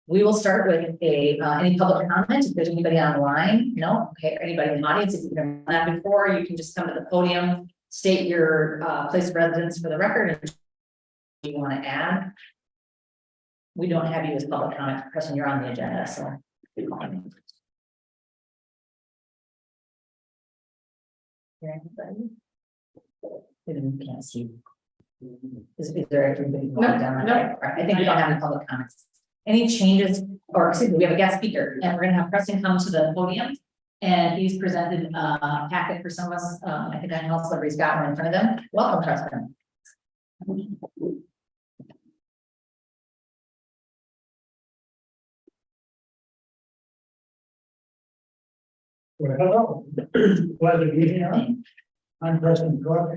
We will start with any public comment. If there's anybody online, no, okay, anybody in the audience, if you've done that before, you can just come to the podium, state your place of residence for the record, and you want to add. We don't have you as public comment person, you're on the agenda, so keep going. Anybody? We can't see. Is there everybody? No, I think we don't have any public comments. Any changes, or excuse me, we have a guest speaker, and we're gonna have Preston come to the podium. And he's presented a packet for some of us. I think I know everybody's got one in front of them. Welcome, Preston. Well, hello, glad to be here. I'm Preston Cook,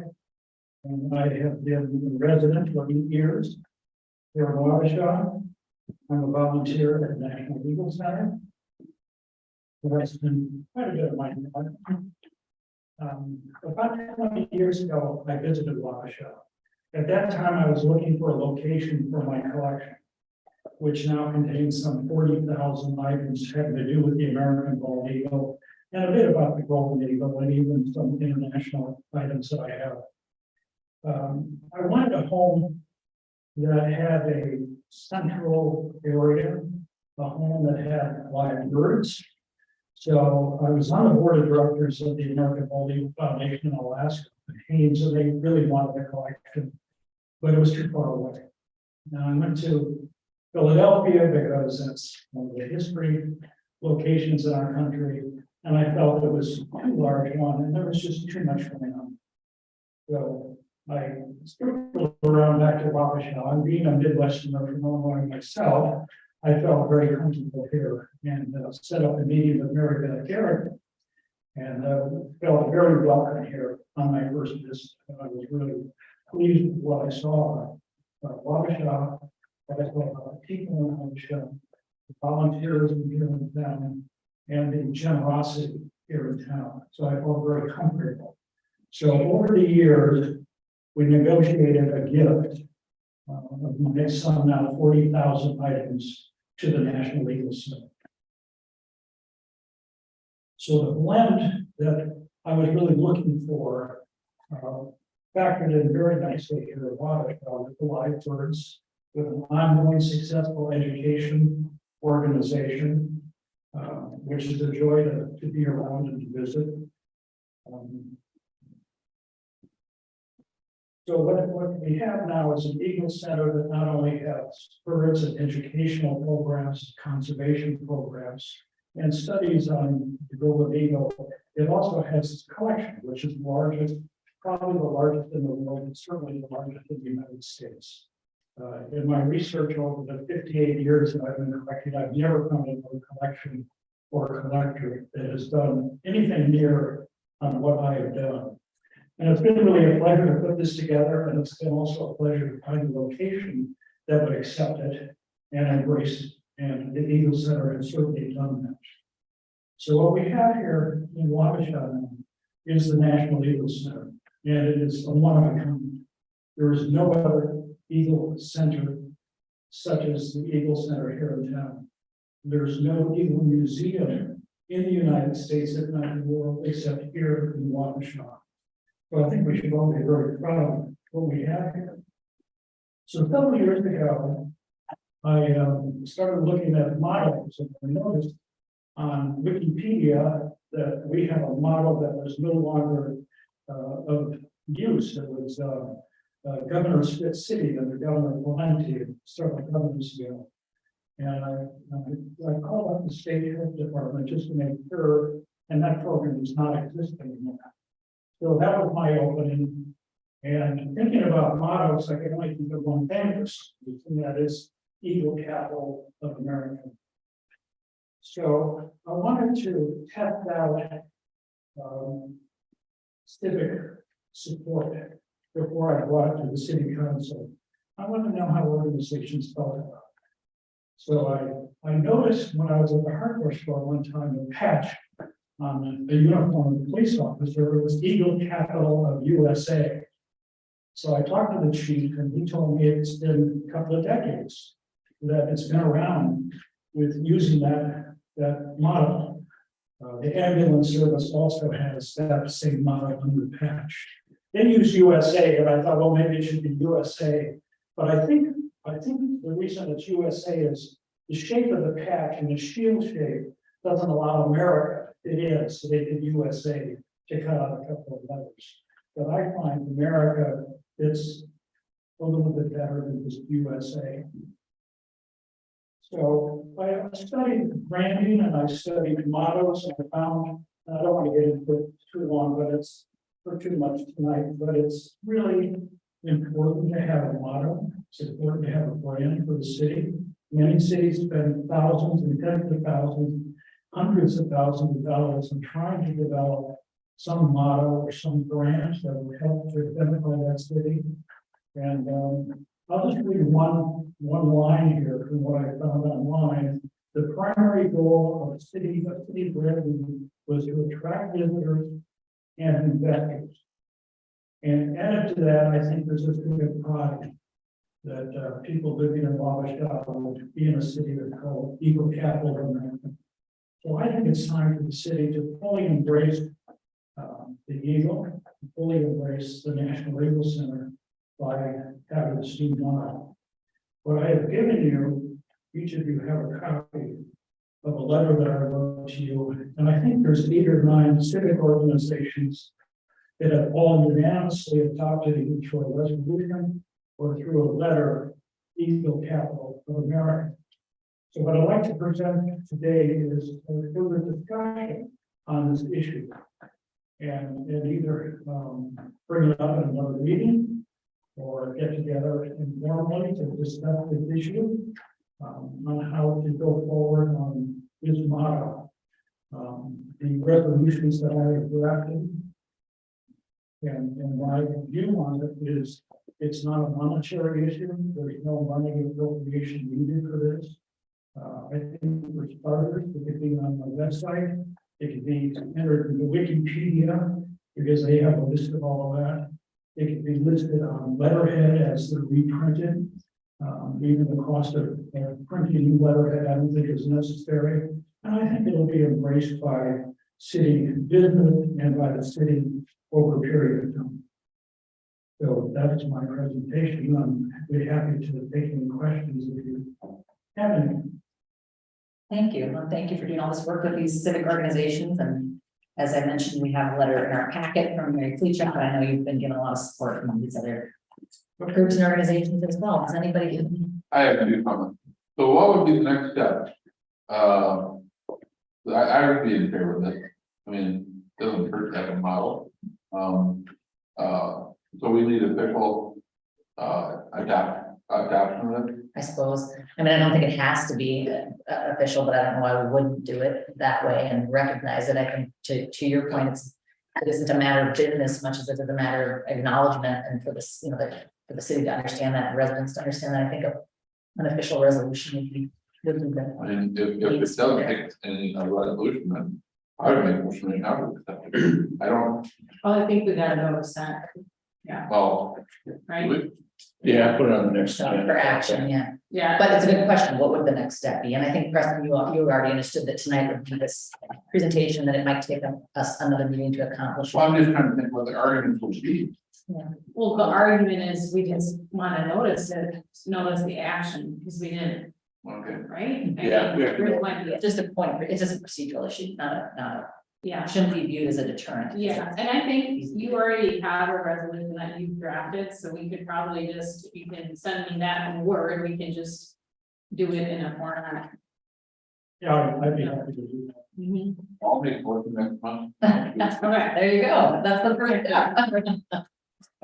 and I have been a resident for 8 years here in Wabasha. I'm a volunteer at the National Legal Center. I spend quite a bit of my time. About 20 years ago, I visited Wabasha. At that time, I was looking for a location for my collection, which now contains some 40,000 items having to do with the American bald eagle, and a bit about the golden eagle, and even some international items that I have. I wanted a home that had a central area, a home that had live birds. So I was on the board of directors of the American Bald Eagle Foundation in Alaska, and so they really wanted a collection, but it was too far away. Now I went to Philadelphia because that's one of the history locations in our country. And I felt it was too large one, and there was just too much going on. So I circled around back to Wabasha. I'm being a Midwesterner from Illinois myself. I felt very comfortable here and set up a meeting with Mary Beth Garrett, and felt very welcome here on my first visit. And I was really pleased with what I saw. Wabasha, what I saw about people in Wabasha, the volunteers here in town, and the generosity here in town. So I felt very comfortable. So over the years, we negotiated a gift of my son now 40,000 items to the National Legal Center. So the blend that I was really looking for factored in very nicely here at Wabasha with the live birds, with an ongoing successful education organization, which is a joy to be around and to visit. So what we have now is an Eagle Center that not only has birds and educational programs, conservation programs, and studies on the golden eagle. It also has its collection, which is largest, probably the largest in the world, and certainly the largest in the United States. In my research over the 58 years that I've been collecting, I've never found a collection or a collector that has done anything near on what I have done. And it's been really a pleasure to put this together, and it's been also a pleasure to find a location that would accept it and embrace it. And the Eagle Center has certainly done that. So what we have here in Wabasha now is the National Eagle Center, and it is a one of a kind. There is no other Eagle Center such as the Eagle Center here in town. There's no Eagle Museum in the United States, if not in the world, except here in Wabasha. So I think we should all be very proud of what we have here. So a couple of years ago, I started looking at models, and I noticed on Wikipedia that we have a model that was no longer of use. It was Governor Spit City under Governor Valenti several governors ago. And I called up the state health department just to make sure, and that program does not exist anymore. So that was my opening. And thinking about mottos, I can only think of one famous, and that is Eagle Capital of America. So I wanted to test out civic support before I brought it to the city council. I want to know how organizations felt about it. So I noticed when I was at the hardware store one time, a patch on the uniform of the police officer, it was Eagle Capital of USA. So I talked to the chief and he told me it's been a couple of decades that it's been around with using that model. The ambulance service also has that same model on the patch. They use USA, and I thought, well, maybe it should be USA. But I think the reason it's USA is the shape of the patch and the shield shape doesn't allow America. It is, so they did USA to cut out a couple of letters. But I find America, it's a little bit better than just USA. So I studied branding and I studied mottos and I found, I don't want to get into it too long, but it's for too much tonight, but it's really important to have a motto. It's important to have a brand for the city. Many cities spend thousands and tens of thousands, hundreds of thousands of dollars in trying to develop some motto or some brand that will help to identify that city. And I'll just read one line here from what I found online. The primary goal of city branding was to attract visitors and investors. And added to that, I think there's this big pride that people living in Wabasha would be in a city that's called Eagle Capital of America. So I think it's time for the city to fully embrace the Eagle, fully embrace the National Eagle Center by having the student model. What I have given you, each of you have a copy of a letter that I wrote to you, and I think there's 8 or 9 civic organizations that have all unanimously adopted it through a resolution or through a letter, Eagle Capital of America. So what I'd like to present today is a further discussion on this issue. And either bring it up in another meeting or get together informally to discuss this issue on how to go forward on this model. The resolutions that I have drafted and my view on it is it's not a monetary issue. There's no money appropriation needed for this. I think for starters, it could be on the website. It could be entered in the Wikipedia because they have a list of all of that. It could be listed on letterhead as they're reprinted. Even the cost of printing new letterhead, I don't think is necessary. And I think it'll be embraced by city business and by the city over a period of time. So that is my presentation. I'm really happy to take any questions if you have any. Thank you. Well, thank you for doing all this work with these civic organizations. And as I mentioned, we have a letter in our packet from Mary Fleetchuck, but I know you've been given a lot of support from these other groups and organizations as well. Does anybody? I have a few comments. So what would be the next step? I would be in favor of this. I mean, it doesn't hurt to have a model. So we need official adoption of it. I suppose. I mean, I don't think it has to be official, but I don't know why we wouldn't do it that way and recognize it. I think to your point, it isn't a matter of business as much as it is a matter of acknowledgement, and for this, for the city to understand that, and residents to understand that. I think an official resolution would be good. I mean, if it doesn't take any resolution, then I would make a motion right now to accept it. I don't, Well, I think we gotta notice that. well, Right? Yeah, put it on the next. So for action, yeah. Yeah. But it's a good question. What would the next step be? And I think Preston, you already understood that tonight would be this presentation, that it might take us another meeting to accomplish. well, I'm just trying to think what the arguments will be. Well, the argument is we just wanna notice the action, because we didn't, Okay. right? Yeah, we have to It know. might be- Just a point, it's just a procedural issue, Yeah, shouldn't be viewed as a deterrent. yeah, and I think you already have a resolution that you've drafted, so we could probably just, if you can send me that in Word, we can just do it in a format. Yeah, I'd be happy to do that. I'll make a motion next month. Okay. There you go. That's the first step.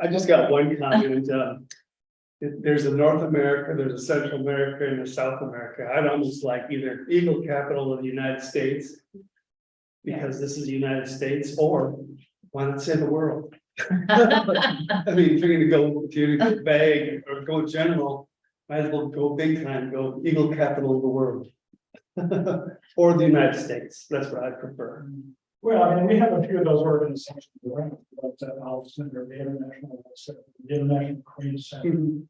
I just got one comment. There's a North America, there's a Central America, and a South America. I'd almost like either Eagle Capital of the United States, because this is the United States, or why not say the world? I mean, if you're gonna go vague or go general, might as well go big time, go Eagle Capital of the world. Or the United States, that's what I prefer. Well, I mean, we have a few of those organizations around, but Health Center, the International Crane Center.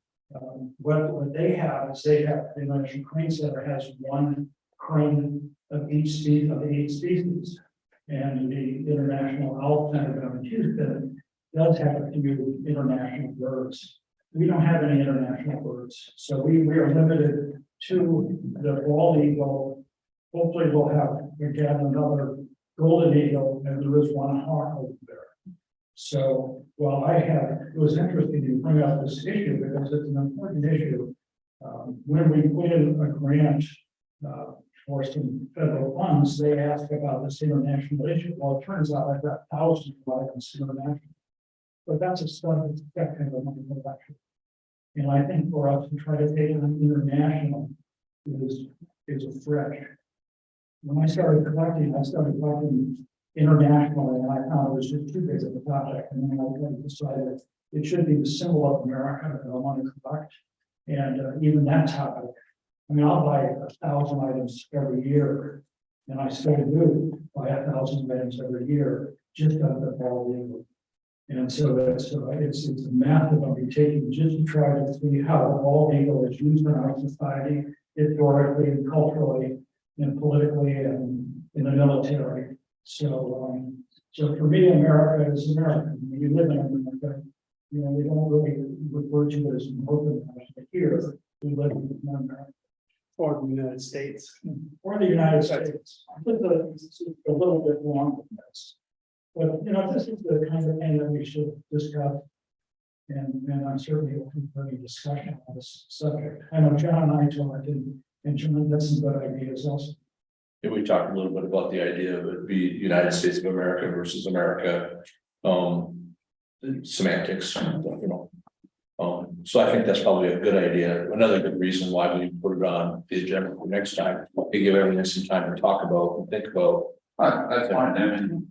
What they have is the International Crane Center has one crane of each species of the 8 species. And the International Health Center down in Houston does have a few international birds. We don't have any international birds, so we are limited to the bald eagle. Hopefully we'll have again another golden eagle, and there is one hawk over there. So, well, it was interesting you bring up this issue because it's an important issue. When we put in a grant for some federal funds, they asked about this international issue. Well, it turns out I've got thousands of items international. But that's a separate kind of money collection. And I think for us to try to take an international is a stretch. When I started collecting internationally, and I found it was just too big of a project. And then I decided it should be the symbol of America that I want to collect. And even that topic, I mean, I'll buy 1,000 items every year, and I still do buy 1,000 items every year, just out of the ball eagle. And so it's a method I'll be taking just to try to see how the bald eagle is used in our society, historically and culturally, and politically, and in the military. So, so for me, America is America. We live in America. You know, we don't really refer to it as an open country here. We live in America. Or the United States. Or the United States. It's a little bit longer than this. But, you know, this is the kind of thing that we should discuss. And I'm certainly open for any discussion on this subject. I know John and I talked, and John had some good ideas also. Yeah, we talked a little bit about the idea of it be United States of America versus America. Semantics, you know. So I think that's probably a good idea. Another good reason why we put it on the agenda for next time, to give everyone some time to talk about and think about. That's fine, I mean.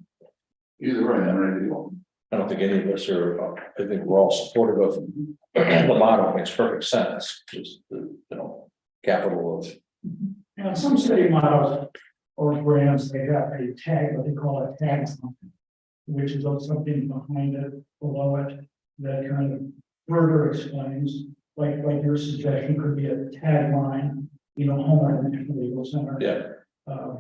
Either way, I'm ready to go. I don't think any of us are, I think we're all supportive of the model, makes perfect sense, just the, you know, capital of. And some city models or brands, they have a tag, what they call a tag, which is something behind it, below it, that kind of further explains, like your suggestion could be a tagline, you know, Home National Legal Center. Yeah.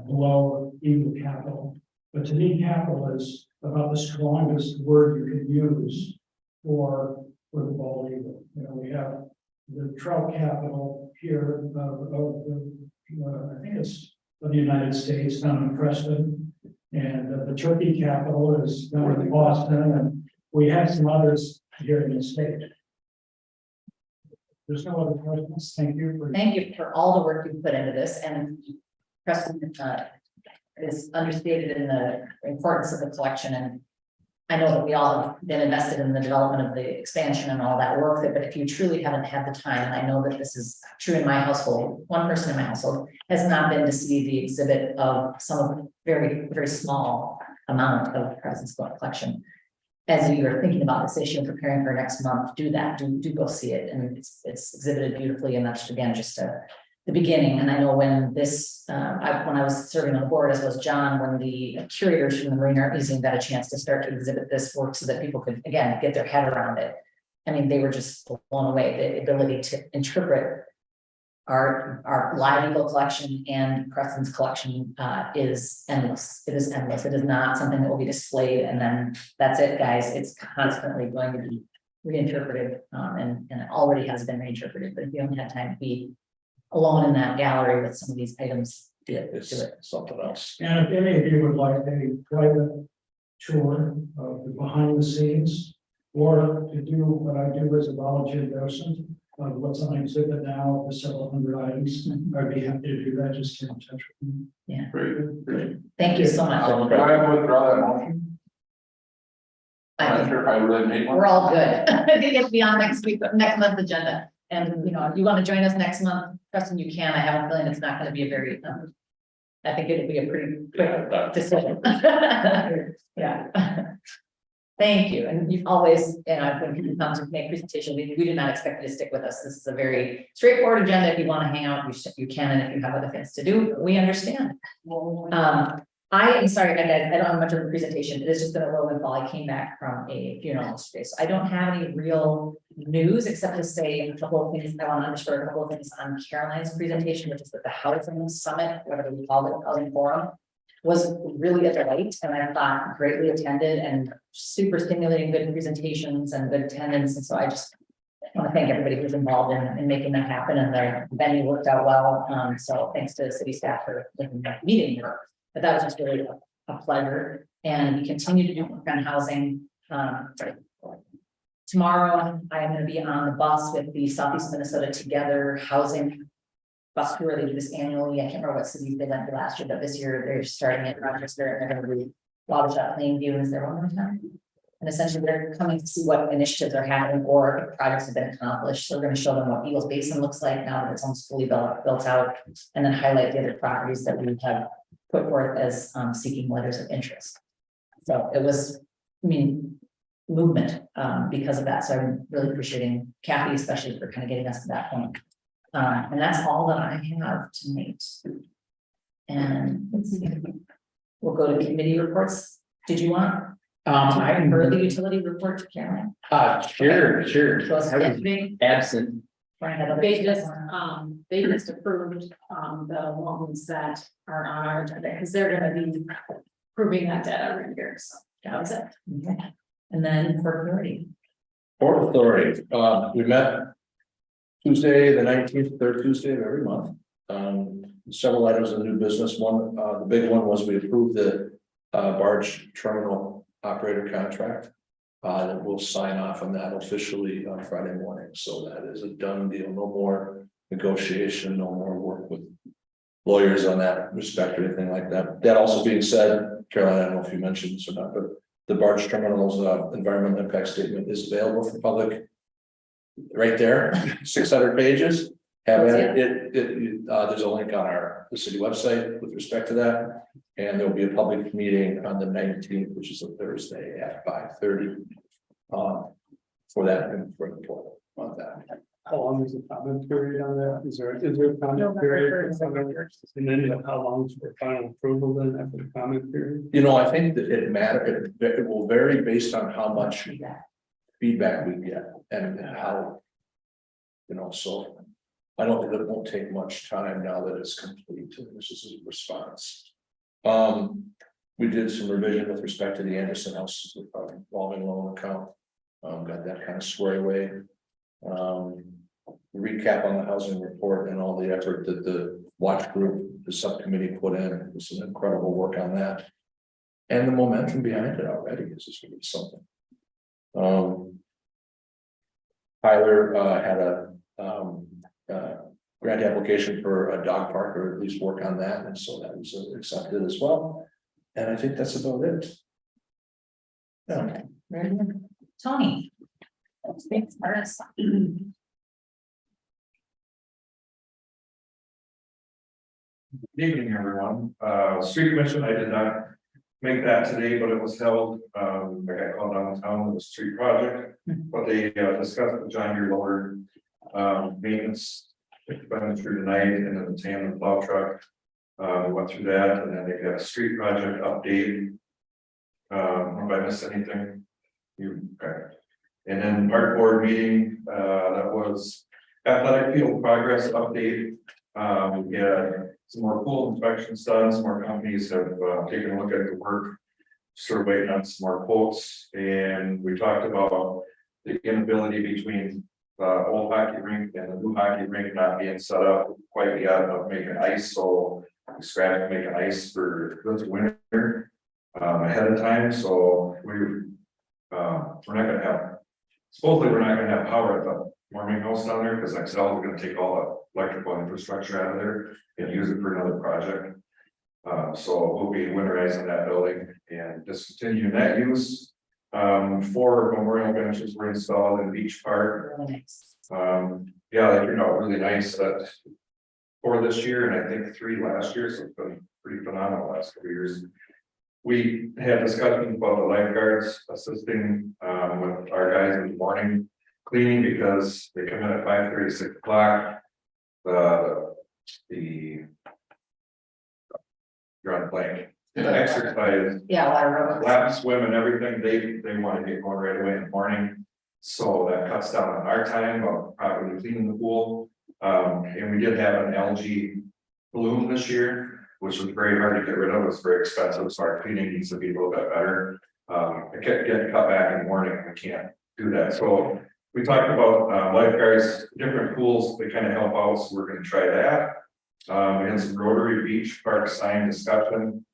Below Eagle Capital. But to me, capital is about the strongest word you can use for the bald eagle. You know, we have the trout capital here I think it's of the United States down in Preston, and the turkey capital is down in Boston, and we have some others here in the state. There's no other questions. Thank you for all the work you put into this, and Preston is understated in the importance of the collection, and I know that we all have been invested in the development of the expansion and all that work, but if you truly haven't had the time, and I know that this is true in my household, one person in my household has not been to see the exhibit of some of the very, very small amount of Preston's collection. As you're thinking about this issue and preparing for next month, do that, do go see it, and it's exhibited beautifully, and that's again just the beginning. And I know when this, when I was serving on the board, as was John, when the curators from the Marine Art Museum got a chance to start to exhibit this work so that people could, again, get their head around it. I mean, they were just blown away. The ability to interpret our live eagle collection and Preston's collection is endless. It is endless. It is not something that will be displayed and then that's it, guys. It's constantly going to be reinterpreted and it already has been reinterpreted. But if you haven't had time to be alone in that gallery with some of these items, do it. Something else. And if any of you would like a private tour of the behind the scenes, or to do what I do as a volunteer docent of what's on exhibit now, the several hundred items, I'd be happy to do that. Just get in touch with me. Yeah. Great. Thank you so much. Do I have to withdraw that motion? I'm not sure if I really made one. We're all good. I think it'll be on next month's agenda. And you know, if you want to join us next month, Preston, you can. I have a feeling it's not going to be a very, I think it'll be a pretty quick decision. Yeah. Thank you. And you always, when people come to make presentations, we do not expect you to stick with us. This is a very straightforward agenda. If you want to hang out, you can, and if you have other things to do, we understand. I am sorry, guys, I don't have much of a presentation, it has just been a whirlwind. I came back from a funeral yesterday, so I don't have any real news except to say a couple of things. I want to underscore a couple of things on Caroline's presentation, which is that the housing summit, whatever we call it, housing forum, was really a delight, and I thought greatly attended and super stimulating, good presentations and good attendance, and so I just want to thank everybody who's involved in making that happen, and the venue worked out well, so thanks to city staff for making that meeting here. But that was just really a pleasure, and we continue to do work on housing. Tomorrow, I am going to be on the bus with the Southeast Minnesota Together Housing bus tour. They do this annually. I can't remember what cities they went to last year, but this year they're starting at Rochester, and they're going to be Wabasha, Plainview, is there one more time? And essentially, they're coming to see what initiatives are happening or if projects have been accomplished. So we're going to show them what Eagles Basin looks like now that it's almost fully built out, and then highlight the other properties that we have put forth as seeking letters of interest. So it was, movement because of that. So I'm really appreciating Kathy, especially for kind of getting us to that point. And that's all that I have tonight. And let's see. We'll go to committee reports. Did you want? I heard the utility report to Caroline. Sure. So it's yesterday. Absent. They just approved, the loans that are on our agenda, because they're gonna be proving that debt every year, so that was it. Okay. And then for authority. Port Authority, we met Tuesday, the 19th, third Tuesday of every month. Several items of new business. One, the big one was we approved the barge terminal operator contract. That we'll sign off on that officially on Friday morning. So that is a done deal. No more negotiation, no more work with lawyers on that respect or anything like that. That also being said, Caroline, I don't know if you mentioned this or not, but the barge terminal's environmental impact statement is available for public. Right there, 600 pages. Have at it. There's a link on the city website with respect to that. And there'll be a public meeting on the 19th, which is a Thursday at 5:30. For that and for the poll on that. How long is the comment period on that? Is there a comment period? And then how long is for final approval then after the comment period? You know, I think that it will vary based on how much feedback we get and how. You know, so I don't think it won't take much time now that it's complete. This is a response. We did some revision with respect to the Anderson House revolving loan account. Got that kind of squared away. Recap on the housing report and all the effort that the watch group, the subcommittee put in. It was some incredible work on that. And the momentum behind it already is just going to be something. Tyler had a grant application for a dog park, or at least work on that, and so that was accepted as well. And I think that's about it. Yeah. Okay. Very good. Tony. Thanks, Martis. Good evening, everyone. Street commission, I did not make that today, but it was held. I got called downtown with a street project, but they discussed the John Deere loader maintenance expenditure tonight, and then the tandem plow truck. We went through that, and then they got a street project update. Have I missed anything? Okay. And then park board meeting, that was athletic field progress update. We had some more pool inspections done. Some more companies have taken a look at the work. Sort of waiting on some more quotes, and we talked about the inability between the old hockey rink and the new hockey rink not being set up quite yet of making ice. So we scrapped making ice for this winter ahead of time. So we're not going to have, supposedly we're not going to have power at the warming house down there, because Excel is going to take all the electrical infrastructure out of there and use it for another project. So we'll be winterizing that building and discontinuing that use. 4 memorial benches were installed in Beach Park. Really nice. Yeah, they turned out really nice for this year, and I think 3 last year, so it's been pretty phenomenal last couple of years. We had discussions about the lifeguards assisting with our guys in the morning cleaning, because they come in at 5:30, 6 o'clock. You're on blank. exercise, Yeah, water aerobics. lap, swim and everything, they want to get going right away in the morning. So that cuts down on our time of probably cleaning the pool. And we did have an algae bloom this year, which was very hard to get rid of. It was very expensive, so our cleaning needs to be a little bit better. It kept getting cut back in the morning, we can't do that. So we talked about lifeguards, different pools, they kind of help out, so we're gonna try that. We had some Rotary Beach Park sign discussion.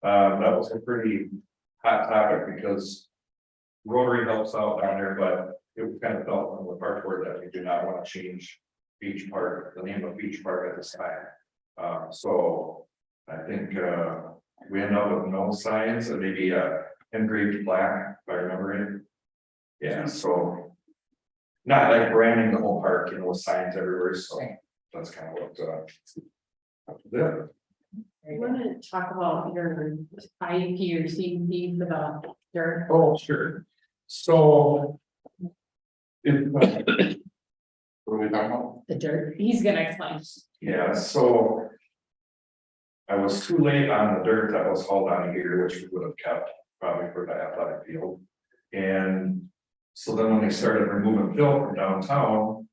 That was a pretty hot topic because Rotary helps out down there, but it kind of felt on the park board that we do not want to change Beach Park, the name of Beach Park at this time. So I think we end up with no signs and maybe engraved black, if I remember it. Yeah, so not like branding the whole park, you know, with signs everywhere, so that's kind of what yeah. I want to talk about your IEP or CEP for the dirt. Oh, sure. So. If, What are we talking about? The dirt. He's gonna explain. yeah, so. I was too late on the dirt that was hauled on here, which we would have kept probably for the athletic field. And so then when they started removing fill from downtown,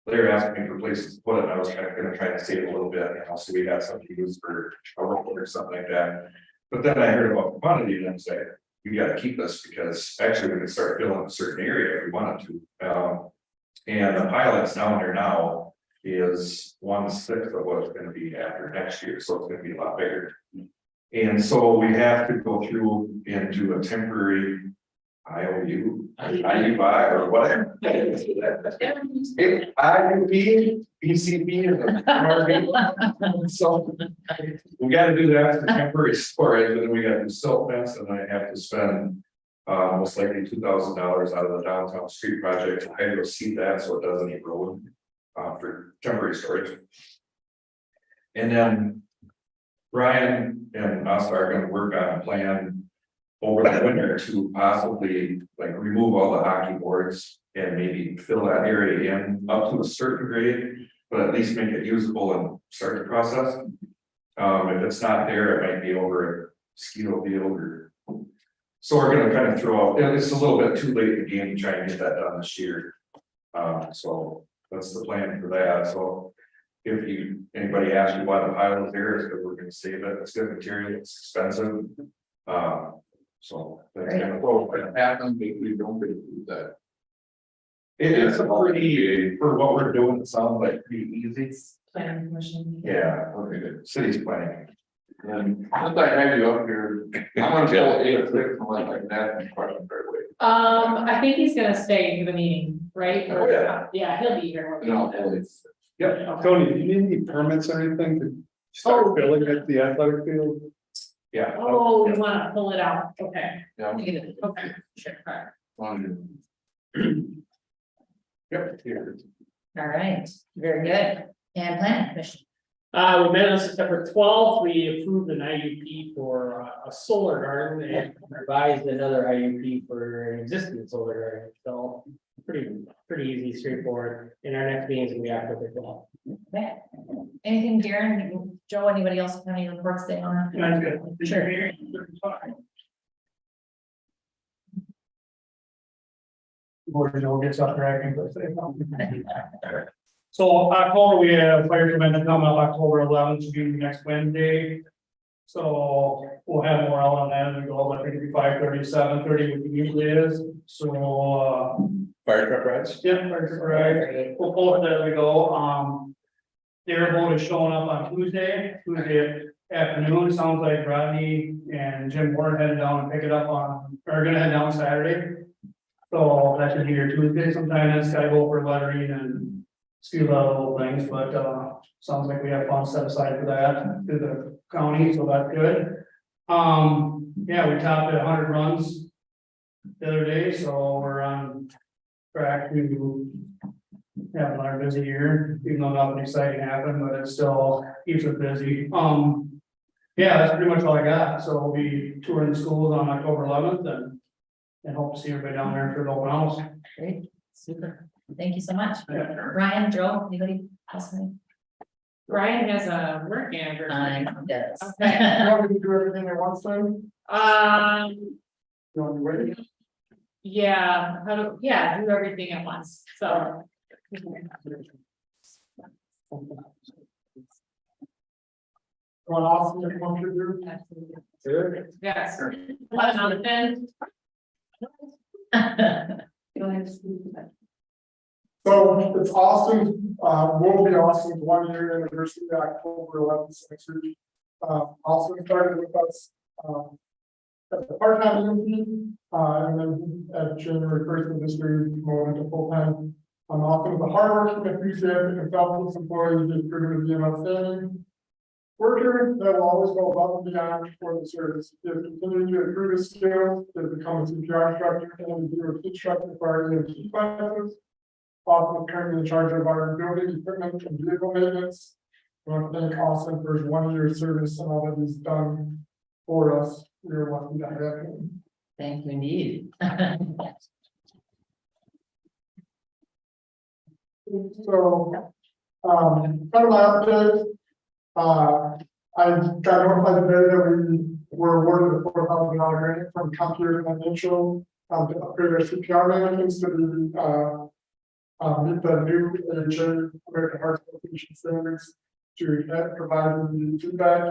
they were asking me for places to put it, and I was kind of gonna try to save a little bit, you know, so we got something to use for a road or something like that. But then I heard about quantity and I said, we gotta keep this because actually we can start filling a certain area if we wanted to. And the pilot's down there now is 1/6 of what it's gonna be after next year, so it's gonna be a lot bigger. And so we have to go through and do a temporary IOU, IUI or whatever. IUP, PCP, and MRB. So we gotta do that for temporary storage, and then we gotta do silt fence, and I have to spend most likely $2,000 out of the downtown street project to hydro seed that, so it doesn't erode for temporary storage. And then Brian and us are gonna work on a plan over the winter to possibly like remove all the hockey boards and maybe fill that area in up to a certain grade, but at least make it usable and start the process. If it's not there, it might be over a mosquito field or. So we're gonna kind of throw out, it's a little bit too late in the game to try and get that done this year. So that's the plan for that. So if anybody asks you why the pilot is there, is because we're gonna save it. It's good material, it's expensive. So that's kind of Well, if it happens, we don't do that. it's a pretty, for what we're doing, it sounds like pretty easy. Planning commission. Yeah, Okay, good. city's planning. And since I have you up here, I'm gonna tell 8 or 6 and like that and question right away. I think he's gonna stay for the meeting, right? Oh, yeah. Yeah, he'll be here. No, it's. Yep. Tony, do you need any permits or anything to start filling at the athletic field? Yeah. Oh, you wanna pull it out, okay, Yeah. okay, sure, all right. Yep. Here. All right, very good. And planning commission. We met on September 12th, we approved an IUP for a solar garden and revised another IUP for an existing solar garden, so pretty easy, straightforward. In our next meeting is gonna be October 12th. Okay. Anything, Darren, Joe, anybody else have any reports they want? That's good. Sure. Before Joe gets up there, I can go say something. So October, we have fire commitment coming up October 11th, to be next Wednesday. So we'll have more out on that as we go, I think it'll be 5:30, 7:30, which it usually is, so Fire truck rides? yeah, right, we'll post it as we go, their vote is showing up on Tuesday afternoon, sounds like Rodney and Jim Warren headed down and pick it up are gonna head down Saturday. So that should be here Tuesday sometime, then Sky go for lettering and few little things, but sounds like we have funds set aside for that through the county, so that's good. Yeah, we topped at 100 runs the other day, so we're on track to have another busy year, even though nothing exciting happened, but it still keeps us busy. Yeah, that's pretty much all I got, so we'll be touring the schools on October 11th and hope to see everybody down there for the open house. Great, super. Thank you so much. Yeah. Ryan, Joe, anybody else? Brian has a work anniversary. Yes. Okay. You want me to do everything at once then? You want me to wait? Yeah, do everything at once, so. Want Austin to come up here? Sure. Yes. Jonathan. So it's Austin, will be Austin's 1 year anniversary, October 11th, next week. Austin started with us, as a part-time employee, and then at January 1st of this year, promoted to full-time. Austin is a hardworking, enthusiastic, and selfless employee, who's proven to be an outstanding worker that will always go above and beyond for the service. He has continued to improve his skills, he has become a CPR instructor, and he was instructor for our EMT classes. Austin is currently in charge of our building equipment and vehicle maintenance. I want to thank Austin for his 1 year service and all that he's done for us. We are lucky to have him. Thank you indeed. So, kind of my update. I got notified today that we were awarded a $4,000 grant from Computer Financial to upgrade our CPR management to meet the new AHA American Heart Association standards to provide the feedback.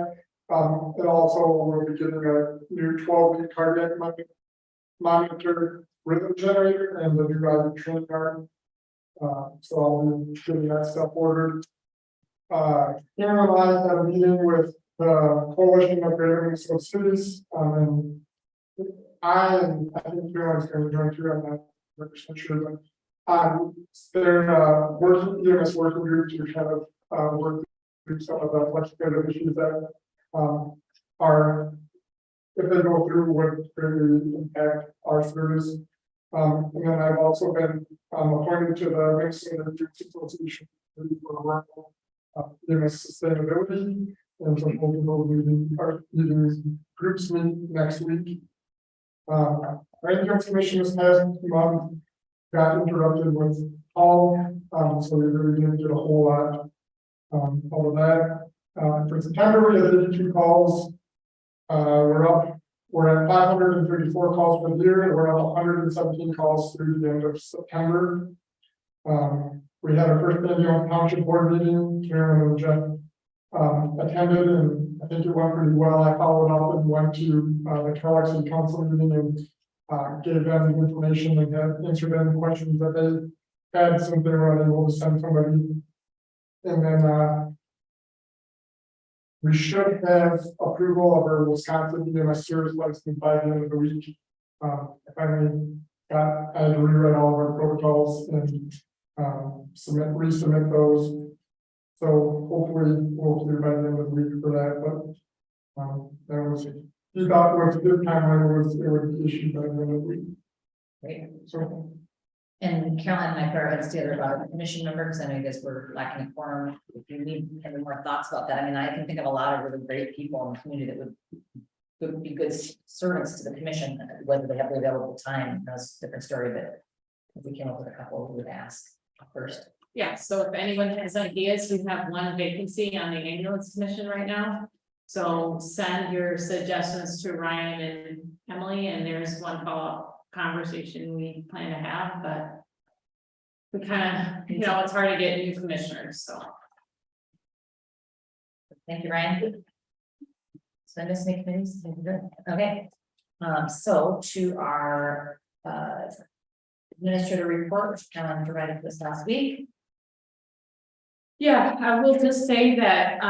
It also will be getting a new 12-week cardiac monitor rhythm generator and the new IV training card. So I'll be getting that stuff ordered. Karen and I had a meeting with the Coalition of Greater Minnesota Cities, and I think Karen's going to join too. I'm not 100% sure, but they're working EMS working group to kind of work through some of the legislative issues that are, if they go through, would greatly impact our service. And then I've also been appointed to the Minnesota Youth Association for EMS sustainability, and some multiple meetings groups meet next week. Our Insurance Commission this past month got interrupted with Paul, so we really didn't get a whole lot of that. For September, we had 82 calls. We're at 534 calls for the year, and we're at 117 calls through the end of September. We had our first annual township board meeting. Karen and Jeff attended, and I think it went pretty well. I followed up and went to the Kellogg City Council meeting and gave them the information and had answered any questions that they had, since they were unable to send somebody. And then we should have approval of our Wisconsin EMS service license by the end of the week. I finally I had to rewrite all of our protocols and resubmit those. So hopefully we'll clear by the end of the week for that. But that was, he thought it was a good timeline, it would be issued by the end of the week. Great. So And Caroline and I put our heads together about a commission member, because I know you guys were lacking a quorum. If you need any more thoughts about that, I mean, I can think of a lot of really great people in the community that would be good servants to the commission, whether they have the available time. That's a different story, but if we came up with a couple, we would ask first. Yeah, so if anyone has ideas, we have one vacancy on the ambulance commission right now. So send your suggestions to Ryan and Emily, and there's one follow-up conversation we plan to have, but we kind of, it's hard to get new commissioners, so. Thank you, Ryan. So I missed any committees? Okay. So to our administrator report, which Caroline provided this last week. Yeah, I will just say that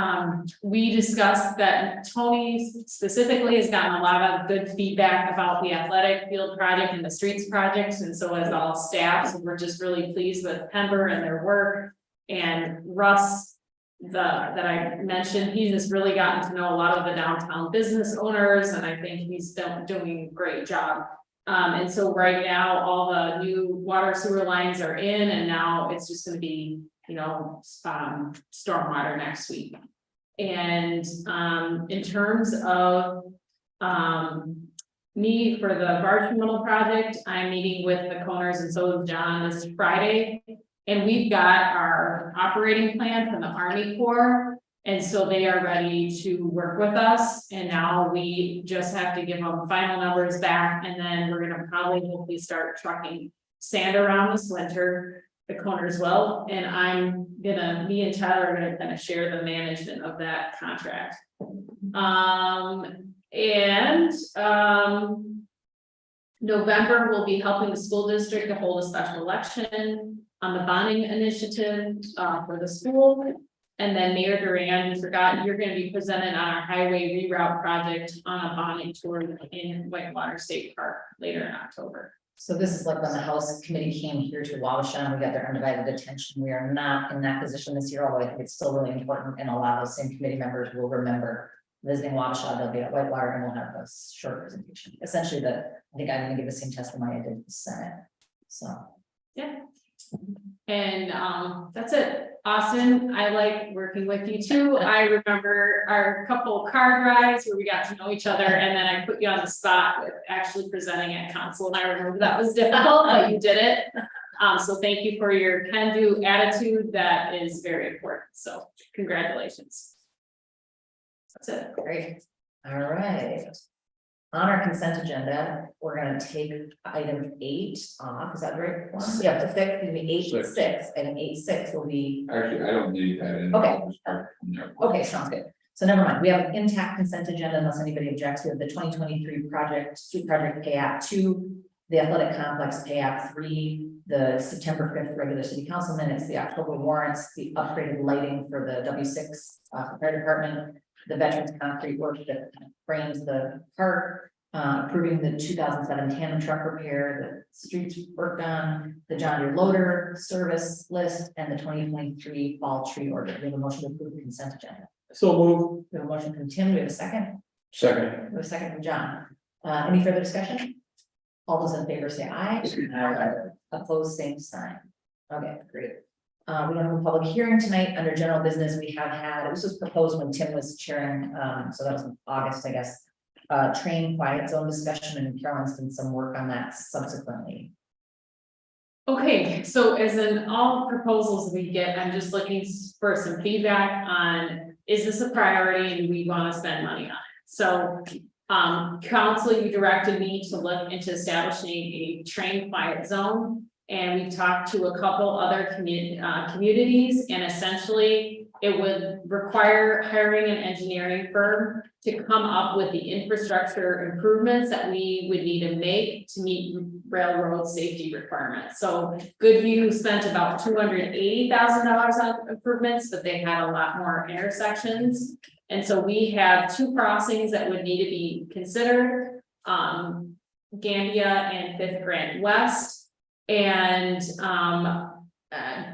we discussed that Tony specifically has gotten a lot of good feedback about the athletic field project and the streets projects, and so has all staff. So we're just really pleased with Pember and their work. And Russ, that I mentioned, he's just really gotten to know a lot of the downtown business owners, and I think he's doing a great job. And so right now, all the new water sewer lines are in, and now it's just going to be stormwater next week. And in terms of me for the barge terminal project, I'm meeting with the Coners, and so is John, this Friday. And we've got our operating plan from the Army Corps. And so they are ready to work with us, and now we just have to give them final numbers back, and then we're gonna probably hopefully start trucking sand around this winter. The corners well, and me and Tyler are gonna kind of share the management of that contract. November, we'll be helping the school district to hold a special election on the bonding initiative, for the school. And then Mayor Duran, we forgot, you're gonna be presented on our highway reroute project on a bonding tour in Whitewater State Park later in October. So this is like when the House committee came here to Wabasha and we got their undivided attention. We are not in that position this year, although I think it's still really important, and a lot of those same committee members will remember visiting Wabasha. They'll be at Whitewater and we'll have a short presentation. Essentially, I think I'm gonna give the same testimony I did in the Senate. So. Yeah. And that's it. Austin, I like working with you too. I remember our couple car rides where we got to know each other, and then I put you on the spot with actually presenting at council, and I remember that was difficult, but you did it. So thank you for your can-do attitude. That is very important. So congratulations. That's it. Great. All right. On our consent agenda, we're gonna take item 8 off. Is that the right one? Yeah, to 6, excuse me, 8-6, and 8-6 will be, Actually, I don't need that in. Okay. I'll just start from there. okay, sounds good. So never mind, we have an intact consent agenda unless anybody objects. We have the 2023 street project pay app 2, the athletic complex pay app 3, the September 5th regular city council minutes, the October warrants, the upgraded lighting for the W6 fire department, the veterans concrete work that frames the park, approving the 2007 tandem truck repair, the streets worked on, the John Deere loader service list, and the 2023 fall tree order. We have a motion to approve the consent agenda. So move. We have a motion from Tim. Do we have a second? Second. We have a second from John. Any further discussion? All those in favor say aye. Opposed, same sign. Okay, great. We don't have a public hearing tonight. Under general business, we have had, this was proposed when Tim was chairing, so that was in August, I guess. Train quiet zone discussion, and Carolyn's done some work on that subsequently. Okay, so as in all proposals we get, I'm just looking for some feedback on, is this a priority and do we want to spend money on it? So, council, you directed me to look into establishing a train quiet zone. And we've talked to a couple other communities, and essentially it would require hiring an engineering firm to come up with the infrastructure improvements that we would need to make to meet railroad safety requirements. So Goodview spent about $280,000 on improvements, but they had a lot more intersections. And so we have 2 crossings that would need to be considered, Gambia and 5th Grant West. And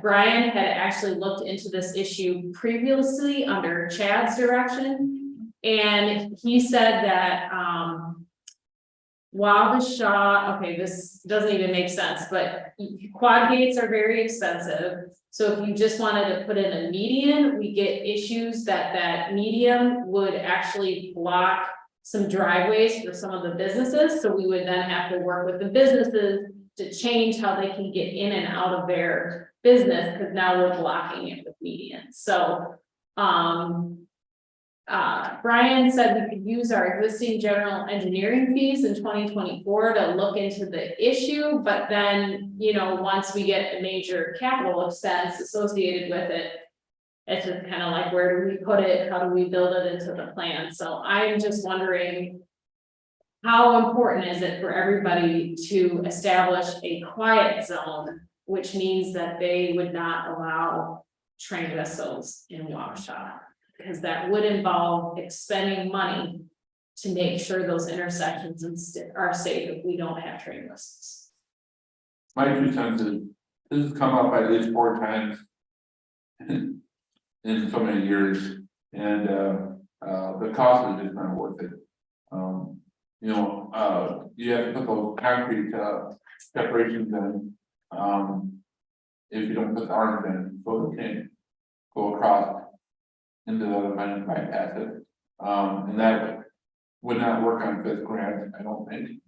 Brian had actually looked into this issue previously under Chad's direction. And he said that Wabasha, okay, this doesn't even make sense, but quad gates are very expensive. So if you just wanted to put in a median, we get issues that median would actually block some driveways for some of the businesses. So we would then have to work with the businesses to change how they can get in and out of their business, because now we're blocking it with medians. So Brian said we could use our existing general engineering fees in 2024 to look into the issue, but then, you know, once we get a major capital expense associated with it, it's just kind of like, where do we put it? How do we build it into the plan? So I'm just wondering, how important is it for everybody to establish a quiet zone, which means that they would not allow train vessels in Wabasha? Because that would involve expending money to make sure those intersections are safe if we don't have train vessels. My 2 cents is, this has come up at least 4 times in so many years, and the cost is just not worth it. You know, you have to put those concrete separations in, if you don't put the arms in, so they can't go across into the other line and bypass it. And that would not work on 5th Grant, I don't think.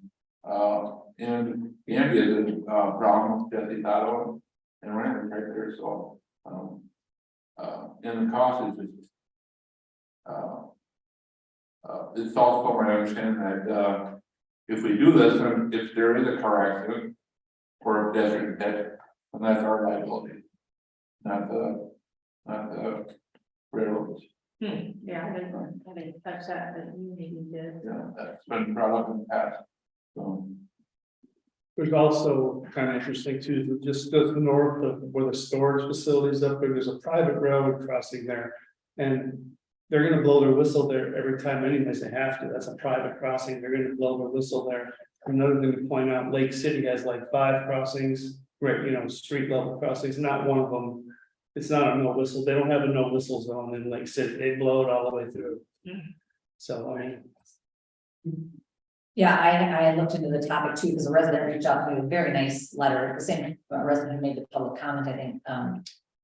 And Gambia is a problem, Jesse Thado and Randall right there, so and the cost is just It's also my understanding that, if we do this, and if there is a car accident. Or a pedestrian dead, and that's our liability. Not the railroads, Yeah, I didn't touch that, but you maybe did. yeah, that's been brought up in the past. So, There's also kind of interesting too, just to the north of where the storage facilities up there, there's a private railroad crossing there. And they're gonna blow their whistle there every time anyways, they have to, that's a private crossing, they're gonna blow their whistle there. Another thing to point out, Lake City has like 5 crossings, right, street level crossings, not one of them. It's not a no whistle, they don't have a no whistle zone in Lake City, they blow it all the way through. So, I mean, Yeah, I looked into the topic too, because a resident reached out to me with a very nice letter, the same resident who made the public comment, I think.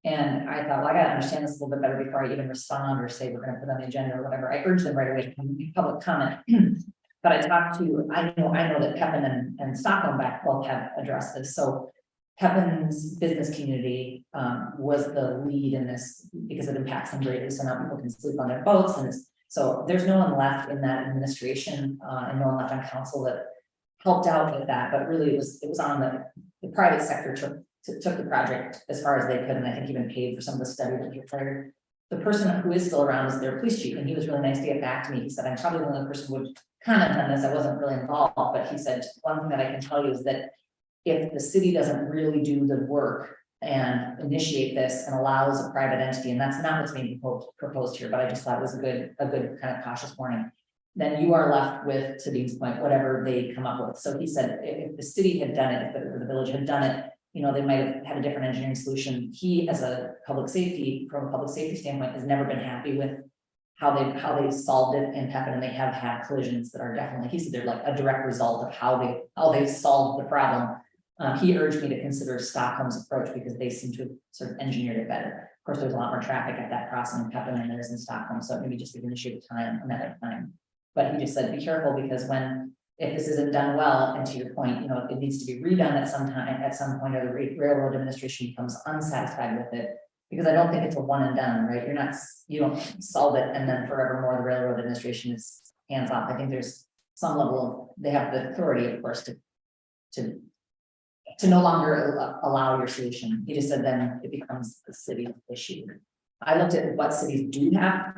And I thought, well, I gotta understand this a little bit better before I even respond or say we're gonna put on the agenda or whatever. I urged them right away to come make public comment. But I talked to, I know that Pepin and Stockholm back both have addressed this, so. Pepin's business community was the lead in this because it impacts them greatly, so now people can sleep on their boats and it's. So there's no one left in that administration and no one left on council that helped out with that, but really it was on the private sector took the project as far as they could, and I think even paid for some of the study that was required. The person who is still around is their police chief, and he was really nice to get back to me. He said, I'm probably the only person who would comment on this. I wasn't really involved, but he said, one thing that I can tell you is that if the city doesn't really do the work and initiate this and allows a private entity, and that's not what's being proposed here, but I just thought it was a good kind of cautious warning, then you are left with, to Dean's point, whatever they come up with. So he said, if the city had done it, if the village had done it, they might have had a different engineering solution. He, as a from a public safety standpoint, has never been happy with how they solved it in Pepin, and they have had collisions that are definitely, he said they're like a direct result of how they solved the problem. He urged me to consider Stockholm's approach because they seem to have sort of engineered it better. Of course, there's a lot more traffic at that crossing in Pepin than there is in Stockholm, so it maybe just an issue of time, a matter of time. But he just said, be careful because if this isn't done well, and to your point, it needs to be redone at some point, or the railroad administration becomes unsatisfied with it. Because I don't think it's a one and done, right? You don't solve it and then forevermore the railroad administration is hands off. I think there's some level of, they have the authority, of course, to no longer allow your solution. He just said then it becomes a city issue. I looked at what cities do have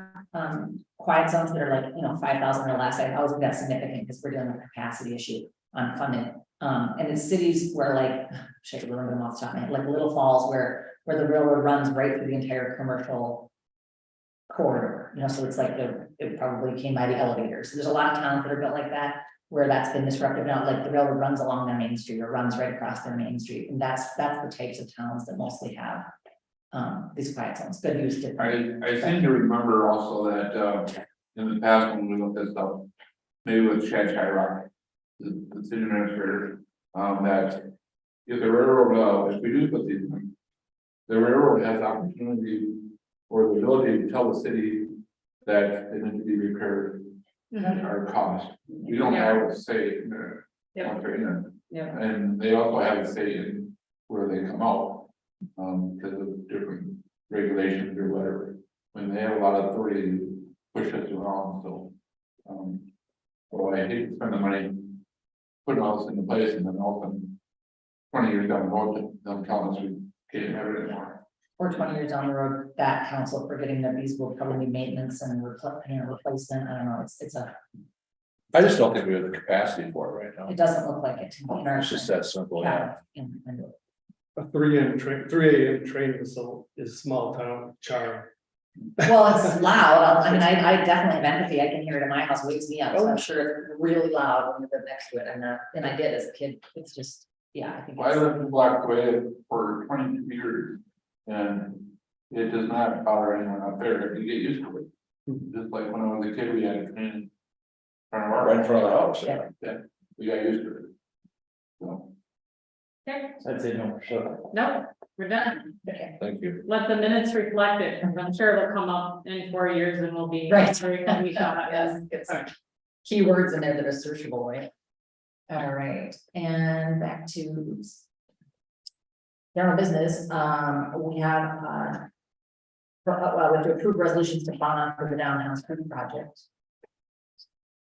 quiet zones that are like 5,000 or less. I always think that's significant because we're dealing with a capacity issue on funding. And it's cities where I should remember them off the top of my head, like Little Falls, where the railroad runs right through the entire commercial corridor. So it's like it probably came by the elevator. So there's a lot of towns that are built like that, where that's been disrupted now, like the railroad runs along their main street or runs right across their main street. And that's the types of towns that mostly have these quiet zones. Good use different. I seem to remember also that in the past when we looked at stuff, maybe with Chad Shyrock, the city administrator, that if the railroad, if we do put these in, the railroad has opportunity or the ability to tell the city that they need to be repaired at our cost. We don't have a say in there. Yeah. And they also have a say in where they come out, because of different regulations or whatever. When they have a lot of authority to push us around, so. Well, I hate to spend the money putting all this into place and then all of a sudden 20 years down the road, they'll tell us we can't have it anymore. Or 20 years down the road, that council forgetting that these will probably be maintenance and replacement. I don't know. I just don't think we have the capacity for it right now. It doesn't look like it to me. It's just that simple. Yeah. a 3 a.m. train whistle is small town charm. Well, it's loud. I mean, I definitely have empathy. I can hear it in my house, wakes me up. So I'm sure it's really loud when you live next to it. And I did as a kid. It's just, yeah, I think. I lived in Blackway for 22 years and it does not bother anyone out there. You get used to it. Just like when I was a kid, we had a train Right in front of the house. Yeah, we got used to it. So. Okay, I'd say no, for sure. no, we're done. Okay. Thank you. Let the minutes reflect it. I'm sure it'll come up in 4 years and we'll be. Right. We shall have this. Get some keywords in there that are searchable, right? All right, and back to general business. We have well, we have to approve resolutions to bond for the downtown street project.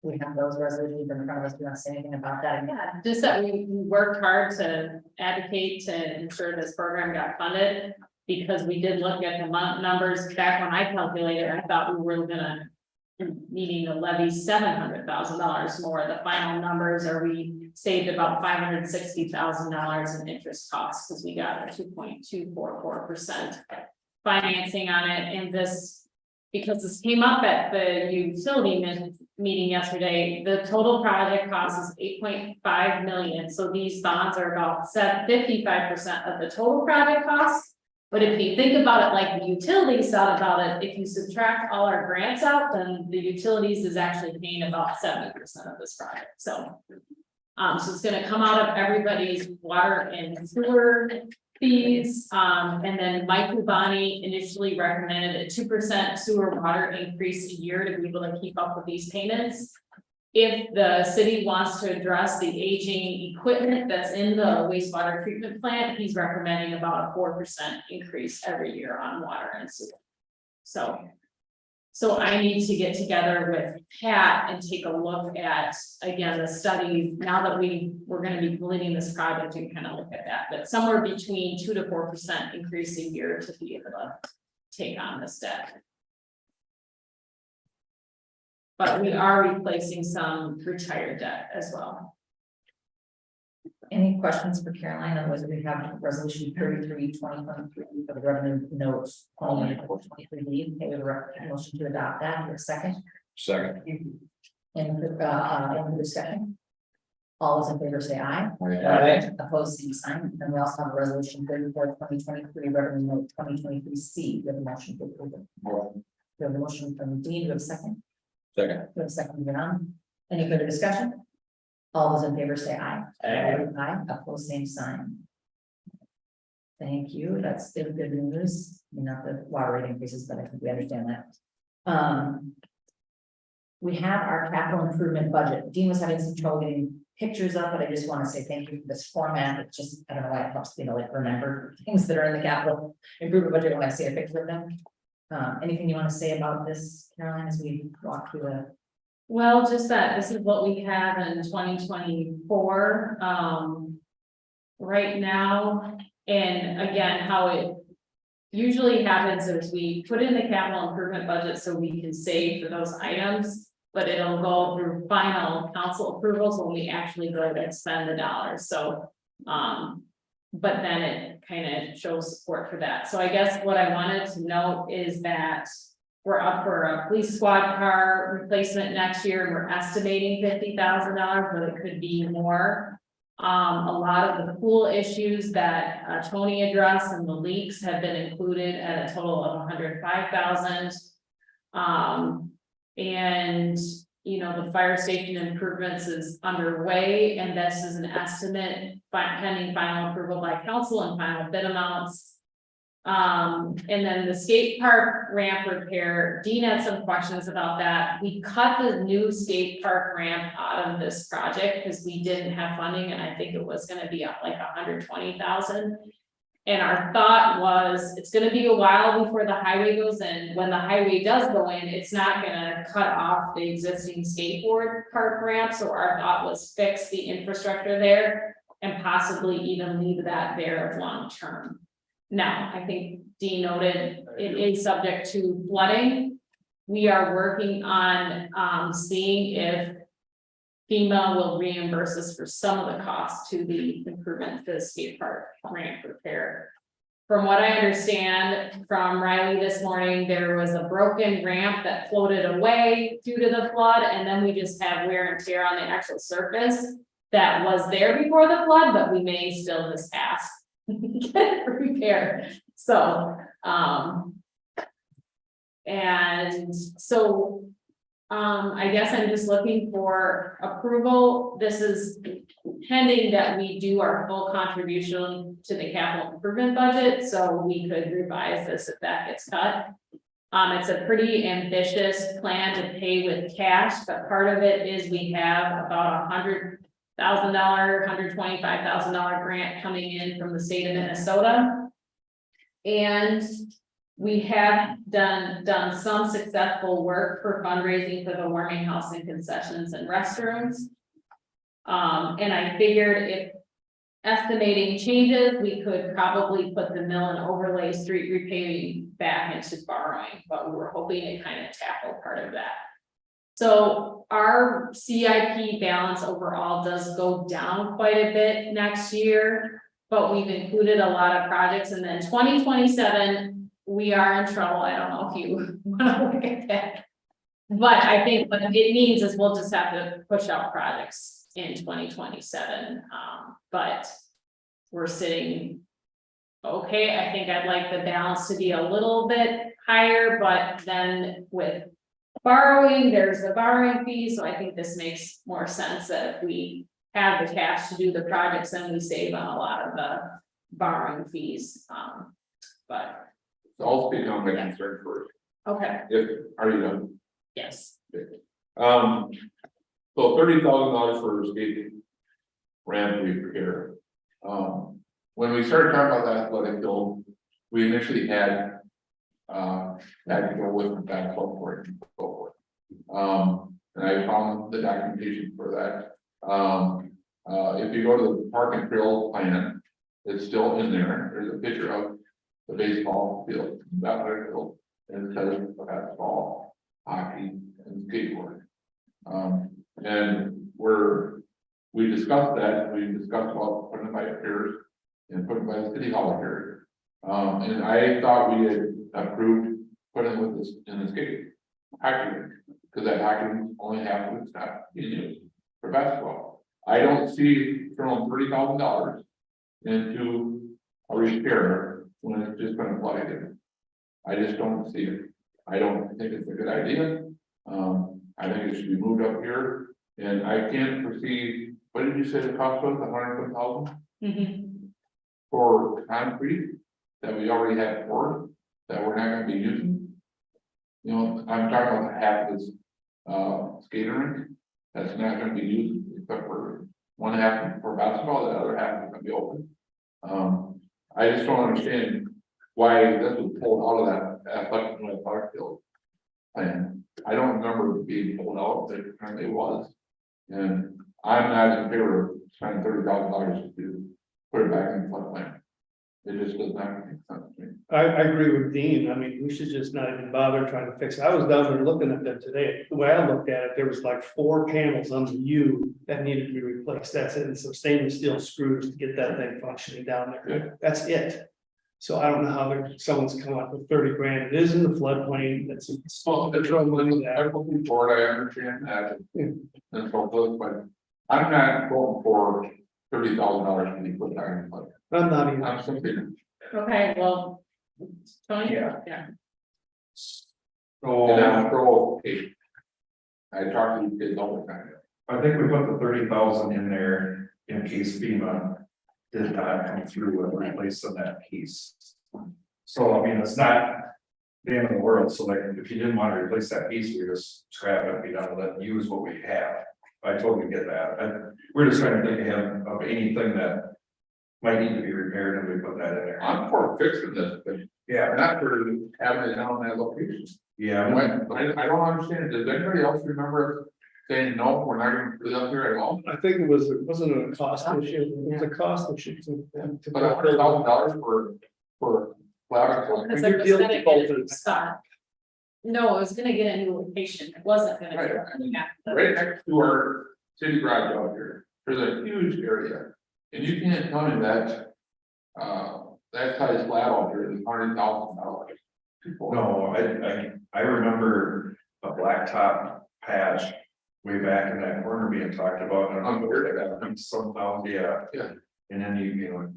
We have those resolutions in front of us. Do you want to say anything about that? Yeah, just that we worked hard to advocate to ensure this program got funded. Because we did look at the numbers back when I calculated, I thought we were gonna needing to levy $700,000 more. The final numbers are we saved about $560,000 in interest costs because we got a 2.244% financing on it. And this, because this came up at the utility meeting yesterday, the total project cost is $8.5 million. So these bonds are about 55% of the total project cost. But if you think about it like the utilities thought about it, if you subtract all our grants out, then the utilities is actually paying about 70% of this project, so. So it's gonna come out of everybody's water and sewer fees, and then Mike Lubani initially recommended a 2% sewer water increase a year to be able to keep up with these payments. If the city wants to address the aging equipment that's in the wastewater treatment plant, he's recommending about a 4% increase every year on water and sewer. So I need to get together with Pat and take a look at, again, the study, now that we're gonna be completing this project and kind of look at that, but somewhere between 2 to 4% increase a year to be able to take on this debt. But we are replacing some retired debt as well. Any questions for Caroline? Otherwise, we have resolution 33, 2023 for the revenue notes, 23 Okay, a motion to adopt that. For a second. Second. And discussion. All those in favor say aye. Aye. Opposed, same sign. And we also have a resolution 34, 2023 revenue note 2023C. We have a motion to approve it. We have a motion from Dean. Do we have a second? Second. We have a second from John. Any further discussion? All those in favor say aye. Aye. Opposed, same sign. Thank you. That's still good news. Not the water rate increases, but I think we understand that. We have our capital improvement budget. Dean was having some trouble getting pictures up, but I just want to say thank you for this format. It's just, I don't know why it helps me to like remember things that are in the capital improvement budget when I see a picture of them. Anything you want to say about this, Caroline, as we walk through the? Well, just that this is what we have in 2024, right now. And again, how it usually happens is we put in the capital improvement budget so we can save for those items, but it'll go through final council approvals when we actually go to expend the dollars. So, but then it kind of shows support for that. So I guess what I wanted to note is that we're up for a police squad car replacement next year. We're estimating $50,000, but it could be more. A lot of the pool issues that Tony addressed and the leaks have been included at a total of $105,000. And you know, the fire station improvements is underway, and this is an estimate pending final approval by council and final bid amounts. And then the skate park ramp repair, Dean had some questions about that. We cut the new skate park ramp out of this project because we didn't have funding, and I think it was going to be up like $120,000. And our thought was it's going to be a while before the highway goes in. When the highway does go in, it's not going to cut off the existing skateboard park ramp. So our thought was fix the infrastructure there and possibly even leave that there long term. Now, I think Dean noted it is subject to flooding. We are working on seeing if FEMA will reimburse us for some of the costs to the improvement to the skate park ramp repair. From what I understand from Riley this morning, there was a broken ramp that floated away due to the flood, and then we just have wear and tear on the actual surface that was there before the flood, but we may still just ask get it repaired. So, and so I guess I'm just looking for approval. This is pending that we do our full contribution to the capital improvement budget, so we could revise this if that gets cut. It's a pretty ambitious plan to pay with cash, but part of it is we have about $100,000, $125,000 grant coming in from the state of Minnesota. And We have done some successful work for fundraising for the warming house and concessions and restrooms. And I figured if estimating changes, we could probably put the mill and overlay street repaving back into borrowing, but we were hoping to kind of tackle part of that. So our CIP balance overall does go down quite a bit next year, but we've included a lot of projects, and then 2027, we are in trouble. I don't know if you want to look at that. But I think what it means is we'll just have to push out projects in 2027, but we're sitting okay. I think I'd like the balance to be a little bit higher, but then with borrowing, there's the borrowing fee, so I think this makes more sense that if we have the cash to do the projects, then we save on a lot of the borrowing fees, but, So I'll speak on my concern first. okay, Are you done? yes. So $30,000 for skate ramp repair. When we started talking about that athletic field, we initially had to go with the basketball court and so forth. And I found the documentation for that. If you go to the park and trail plan, it's still in there. There's a picture of the baseball field, athletic field, and it says basketball, hockey, and skateboard. And we discussed that, we discussed about putting it by piers and putting it by the city hall here. And I thought we had approved putting it with this in the skate hockey rink, because that hockey rink only half of it's not being used for basketball. I don't see throwing $30,000 into a repair when it's just gonna plug it in. I just don't see it. I don't think it's a good idea. I think it should be moved up here, and I can't foresee, what did you say the cost was, $100,000 for concrete that we already have poured, that we're not gonna be using? You know, I'm talking about half of this, skater rink, that's not gonna be used, except for one half for basketball, the other half is gonna be open. I just don't understand why this was pulled out of that athletic park field plan. I don't remember it being pulled out, but it apparently was. And I'm not in favor of spending $30,000 to put it back in the flood plan. It just does not make sense to me. I agree with Dean. I mean, we should just not even bother trying to fix it. I was down there looking at them today. The way I looked at it, there was like 4 panels on the U that needed to be replaced. That's it. And some stainless steel screws to get that thing functioning down there. That's it. So I don't know how someone's come up with 30 grand. It is in the floodplain. That's small. There's no money there. I'm looking for it, I understand that. And so forth, but I'm not going for $30,000 to be put back in the flood. I'm not even. I'm simply. Okay, well, Tony? Yeah. And I'm So pro, I talk to these kids all the time. I think we put the 30,000 in there in case FEMA did not come through and replace on that piece. So I mean, it's not the end of the world, so like, if you didn't want to replace that piece, we just scrap it, be done with it, and use what we have. I totally get that, and we're just trying to think ahead of anything that might need to be repaired, and we put that in there. I'm for fixing this, but Yeah, not for having it on that location. yeah, I don't understand, does anybody else remember saying, no, we're not gonna put it up here at all? I think it wasn't a cost issue. It was a cost issue to But $100,000 for flat. Because You're it was dealing gonna with get both of them. stuck. No, it was gonna get a new location. It wasn't gonna Right. get. Right next to our city garage out here, there's a huge area, and you can't tell me that. That size flat out here is $100,000. no, I remember a blacktop patch way back in that corner being talked about, and I'm aware of that, somehow, yeah. Yeah. And then you know,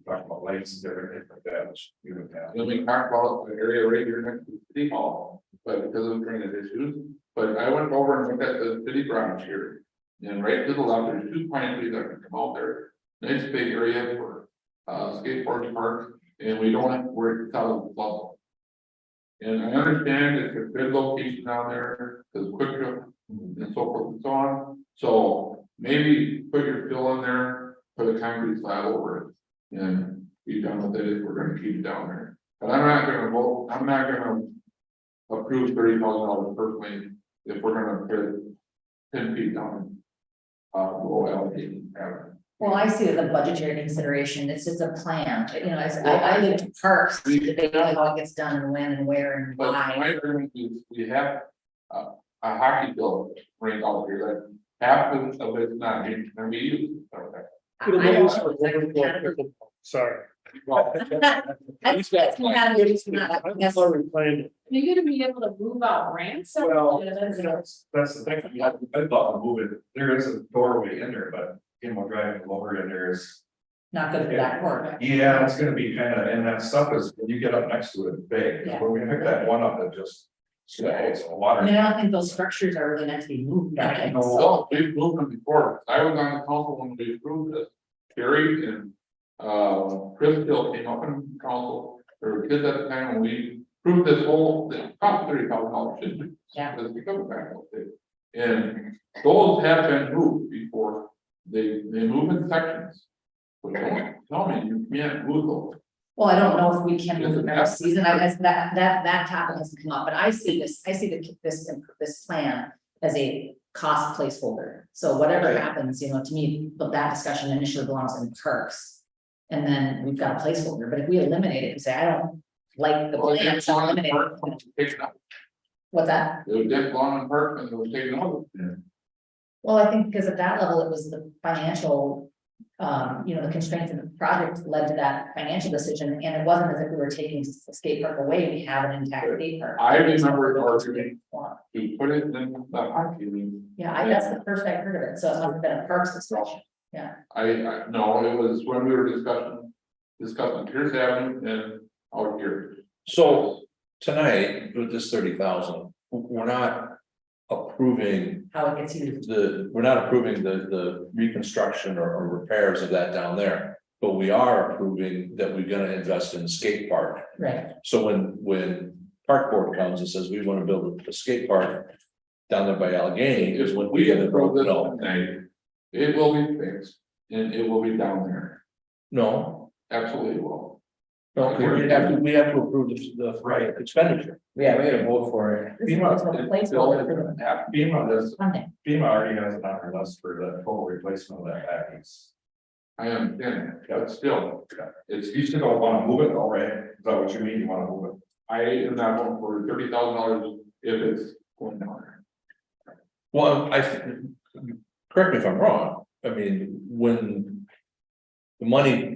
talk about lights and everything like that, which you would have. And we talked about the area right here next to the city hall, but because of drainage issues, but I went over and looked at the city garage here. And right to the left, there's 2 pine trees that can come out there, nice big area for skateboard park, and we don't have to worry about the flood. And I understand it's a good location down there, because quick trip and so forth and so on. So maybe put your fill in there, put a concrete slab over it, and be done with it if we're gonna keep it down there. But I'm not gonna vote, I'm not gonna approve $30,000 personally if we're gonna put 10 feet down. Below allocated. Well, I see it as a budgetary consideration, it's just a plan, you know, I live in parks, we debate how it gets done and when and where and But why. my argument is, we have a hockey field right out here, that half of it's not being, can be used. Okay. It'll be I don't used know, for it's like overflow competitive. pickleball. Sorry. Well, That's competitive, it's not, I I'm guess. sorry, planned. You're gonna be able to move out ramps? Well, Yeah, that's- that's the thing, I thought to move it, there is a doorway in there, but, driving over in there is. Not good for that work. Yeah, it's gonna be kind of, and that stuff is, when you get up next to it, big, Yeah. when we pick that one up, it just. It's a I water. mean, I don't think those structures are really meant to be moved. I think, so. well, we've moved them before, I was on the council when we approved this. Gary and Chris Hill came up in council, there were kids at the time when we approved this whole thing, cost $30,000, shouldn't it? Yeah. Because we come back with it. And those have been moved before, they move in sections. But don't tell me you can't move those. Well, I don't know if we can move it next season, I guess that topic hasn't come up, but I see this plan as a cost placeholder. So whatever happens, you know, to me, but that discussion initially belongs in parks. And then we've got a placeholder, but if we eliminate it and say, I don't like the Well, plan, it's so on eliminate park, it. taken out. What's that? It was just on park and it was taken out. Well, I think because at that level, it was the financial, you know, the constraints of the project led to that financial decision, and it wasn't as if we were taking the skate park away, we have an intact skate park. I remember arguing to put it in the hockey league. Yeah, that's the first I've heard of it, so it must have been a parks discussion, I no, it was when we were discussing Pierce Avenue and out here. So tonight, with this 30,000, we're not approving how it gets used. we're not approving the reconstruction or repairs of that down there. But we are approving that we're gonna invest in the skate park. Right, So when park board comes and says, we wanna build a skate park down there by Allegheny, is when we We get the approve this no, tonight, it will be fixed and it will be down there. no, Absolutely will. no, we have to approve the Right. expenditure. Yeah, we gotta vote for it. this is just a placeholder for the FEMA does, funding. FEMA already has it on their list for the total replacement of that package. I understand that, but still, It's, you still don't wanna move it, all right, is that what you mean, you wanna move it? I am not going for $30,000 if it's going down there. Well, correct me if I'm wrong, I mean, when. The money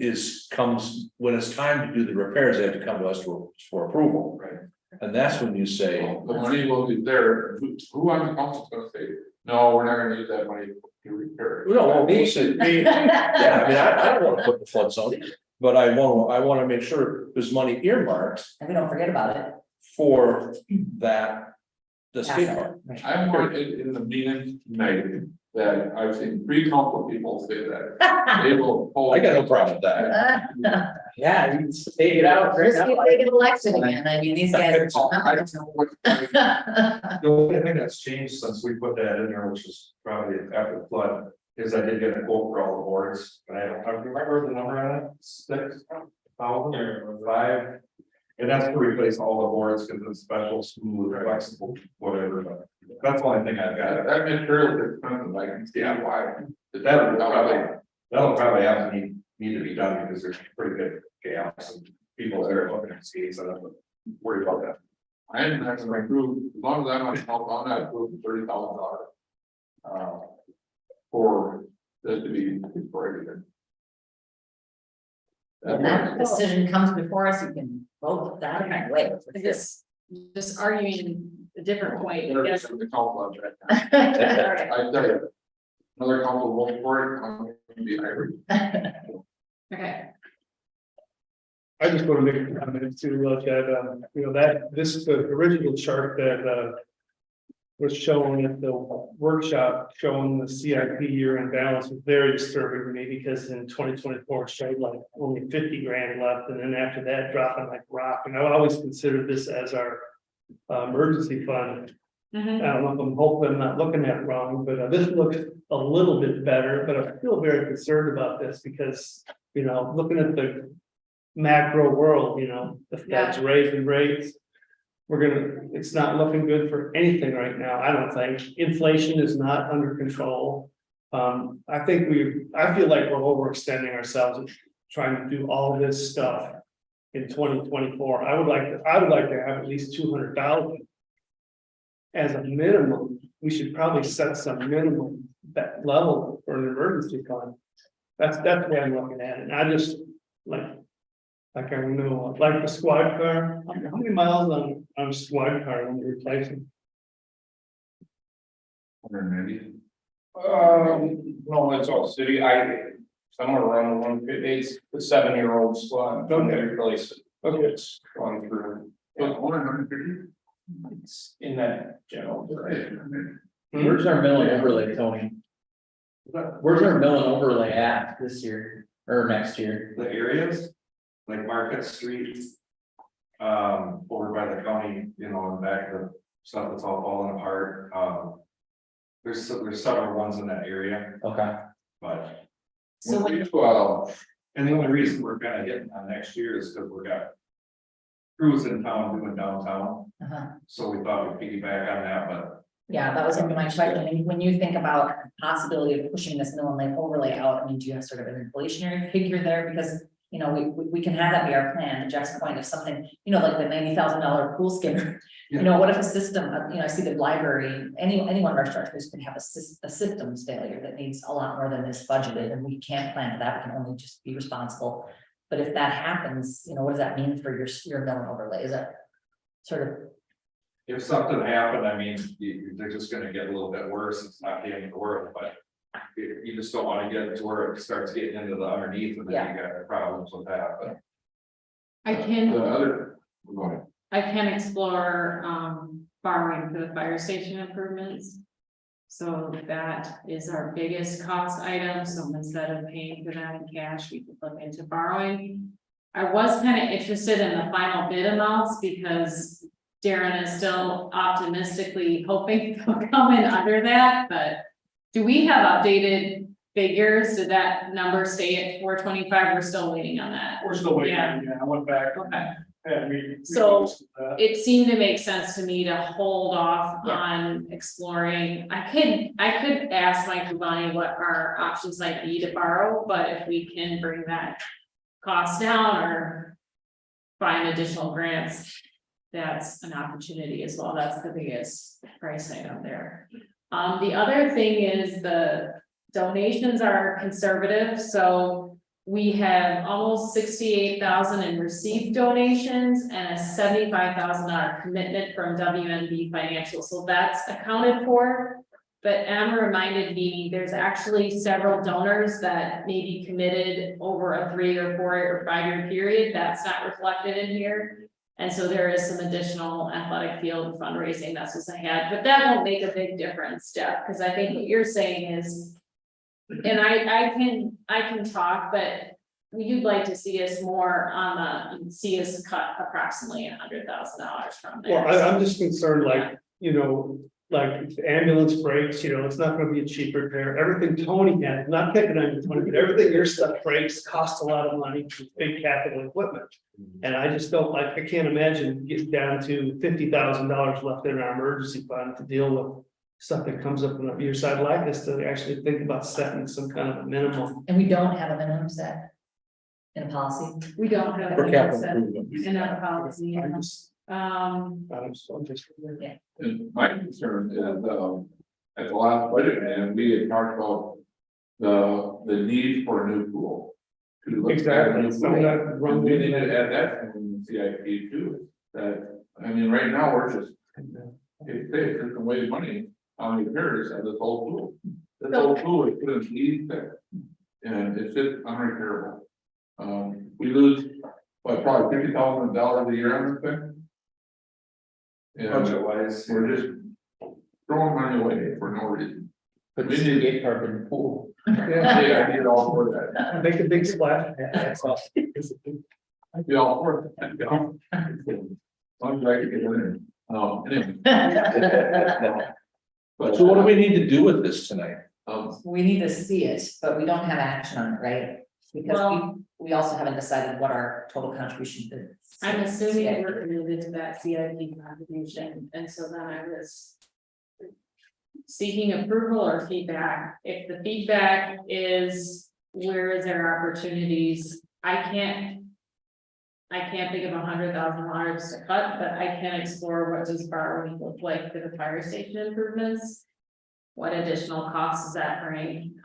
comes, when it's time to do the repairs, they have to come to us for approval. Right. And that's when you say, The money will be there, who on the council is gonna say, no, we're not gonna use that money to repair it. no, well, we say, yeah, I mean, I don't wanna put the flood zone, but I wanna make sure there's money earmarked And we don't forget about it. for that. The skate park. I'm more in the meeting tonight that I've seen 3 council people say that. They will. hold- I got no problem with that. Yeah, you can take it out. right Risk now. if they get elected again, I mean, these guys I don't know what. The only thing that's changed since we put that in there, which is probably after the flood, is I did get a quote for all the boards, and I remember the number on it, 6,000 or 5. And that's to replace all the boards, because it's special, smooth, flexible, whatever, but that's the only thing I've got. That material is expensive, I can see why. That'll probably have to need to be done, because there's pretty big gaps and people that are looking at skates, I don't worry about that. I am not gonna approve, as long as I'm on help, I'm not approving $30,000. For this to be for everything. When that decision comes before us, you can vote with that kind of way. Just arguing a different point, I guess. The council on that. I tell you. Another council vote for it, I'm gonna be angry. Okay, I just want to make a comment to look at, you know, that this is the original chart that, was shown at the workshop, showing the CIP year-end balance was very disturbing to me, because in 2024 it showed like only 50 grand left, and then after that dropping like rock, and I would always consider this as our emergency fund. Mhm. I don't know if I'm hoping I'm not looking at it wrong, but this looks a little bit better, but I'm still very concerned about this because, you know, looking at the macro world, you know, the Fed's raising rates. It's not looking good for anything right now, I don't think. Inflation is not under control. I feel like we're overextending ourselves and trying to do all this stuff in 2024. I would like to have at least 200,000. As a minimum, we should probably set some minimum that level for an emergency fund. That's the way I'm looking at it, and I just like I know, like the squad car, how many miles on a squad car when you're replacing? 190. No, it's all city, somewhere around the 150, the 7-year-old squad, don't get replaced. Okay. It's gone through, So 150. it's in that general. Where's our mill and overlay, Tony? Where's our mill and overlay at this year or next year? The areas, like Market Street. Over by the county, you know, in the back of the stuff that's all falling apart, there's several ones in that area, Okay. but. So when- And the only reason we're kind of hitting on next year is because we got. Crews in town doing downtown, so we thought we'd piggyback on that, but. Yeah, that was gonna be my question. I mean, when you think about the possibility of pushing this mill and lake overlay out, I mean, do you have sort of an inflationary figure there? Because, you know, we can have that be our plan, to Jeff's point of something, you know, like the $90,000 pool skimmer. You know, what if a system, you know, I see the library, any one of our structures can have a systems failure that needs a lot more than is budgeted, and we can't plan for that, we can only just be responsible. But if that happens, you know, what does that mean for your mill and overlay? Is that sort of? If something happened, I mean, they're just gonna get a little bit worse, it's not the end of the world, but. You just don't wanna get to where it starts getting into the underneath, and then you got problems with that, but. I can. The other, go ahead. I can explore borrowing for the fire station improvements. So that is our biggest cost item, so instead of paying for that in cash, we could look into borrowing. I was kind of interested in the final bid amounts because Darren is still optimistically hoping they'll come in under that, but do we have updated figures? Did that number stay at 425? We're still waiting on that. We're still waiting, Yeah. I went back. Okay. And we. So- It seemed to make sense to me to hold off Yeah. on exploring. I could ask Mike Giovanni what our options might be to borrow, but if we can bring that cost down or find additional grants, that's an opportunity as well. That's the biggest price item there. The other thing is the donations are conservative, so we have almost 68,000 in received donations and a $75,000 commitment from WNB Financial, so that's accounted for. But Emma reminded me, there's actually several donors that may be committed over a 3 or 4 or 5 year period, that's not reflected in here. And so there is some additional athletic field fundraising that's just ahead, but that won't make a big difference, Jeff, because I think what you're saying is. And I can talk, but you'd like to see us more on see us cut approximately $100,000 from there. Well, I'm just concerned, like, you know, like if the ambulance breaks, you know, it's not gonna be a cheap repair. Everything Tony had, not picking on you, Tony, but everything your stuff breaks costs a lot of money, big capital equipment. And I just don't like, I can't imagine getting down to $50,000 left in our emergency fund to deal with stuff that comes up on your side like this, to actually think about setting some kind of a minimum. And we don't have a minimum set in a policy. We don't have. For any capital set improvement. in our policy. I just, I'm just. And my concern is, at the last budget, and we had talked about the need for a new pool. To look at a Exactly. new Some pool. of that run And we with need it. to add that in the CIP too, that, I mean, right now, we're just, it's taking away money on repairs of this whole pool. This whole pool is put in easy there. And it's just unrepairable. We lose, what, probably $50,000 a year on this thing. And Budget wise, we're just throwing money away for no reason. But we need skate park in the pool. Yeah, I need all for that. Make a big splash. That's all. I'd be all for it. As long as I can get in there. Anyway. But, So what do we need to do with this tonight? We need to see it, but we don't have action on it, right? Because Well- we also haven't decided what our total contribution is. I'm assuming we're committed to that CIP contribution, and so then I was. Seeking approval or feedback, if the feedback is, where is there opportunities, I can't think of $100,000 to cut, but I can explore what does borrowing look like for the fire station improvements. What additional costs does that bring,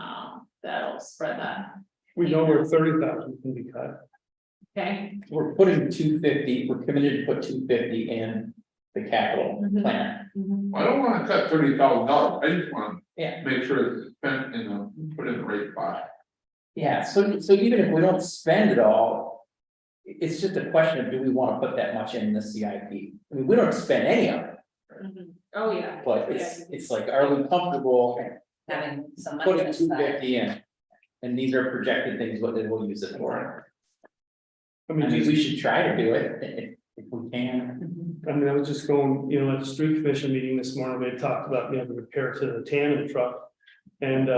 that'll spread that, We know where 30,000 can be cut. okay? We're putting 250, we're committed to put 250 in the capital Mhm. plan. I don't wanna cut $30,000, I just wanna. Yeah. Make sure it's spent in put in the right spot. Yeah, so even if we don't spend it all, it's just a question of do we want to put that much in the CIP? I mean, we don't spend any of it, Mhm. Oh, yeah. but it's like, are we comfortable Having some money. putting set aside. 250 in? And these are projected things, what they will use it for. I I mean, mean, we should try to do it if we can. I mean, I was just going, you know, at the street commission meeting this morning, they talked about, you know, the repair to the tandem truck. And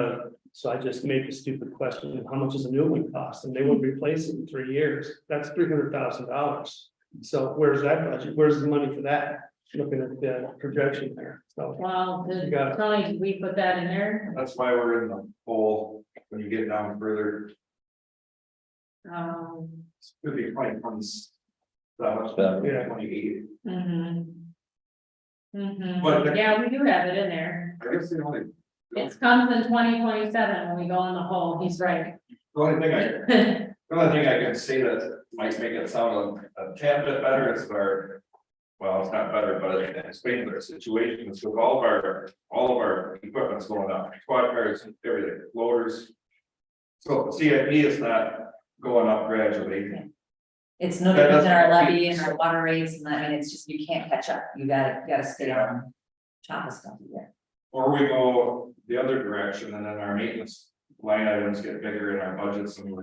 so I just made the stupid question, how much does a new one cost? And they will replace it in 3 years. That's $300,000. So where's that budget? Where's the money for that? Looking at the projection there, so. Well, You got it. Tony, did we put that in there? That's why we're in the hole when you get down further, it's gonna be 20 that much, Yeah. 28. Mhm. But- Mhm. Yeah, we do have it in there. I guess the only, It comes in 2027 when we go in the hole, he's right. the only thing I can say that might make it sound a tad bit better is our. Well, it's not better, but it explains our situation, is with all of our equipment's going up, squad cars, everything, loaders. So the CIP is not going up gradually. It's no different than our levy and our water rates, and I mean, it's just, you can't catch up, you gotta stay on top of stuff, yeah. Or we go the other direction and then our maintenance line items get bigger in our budgets and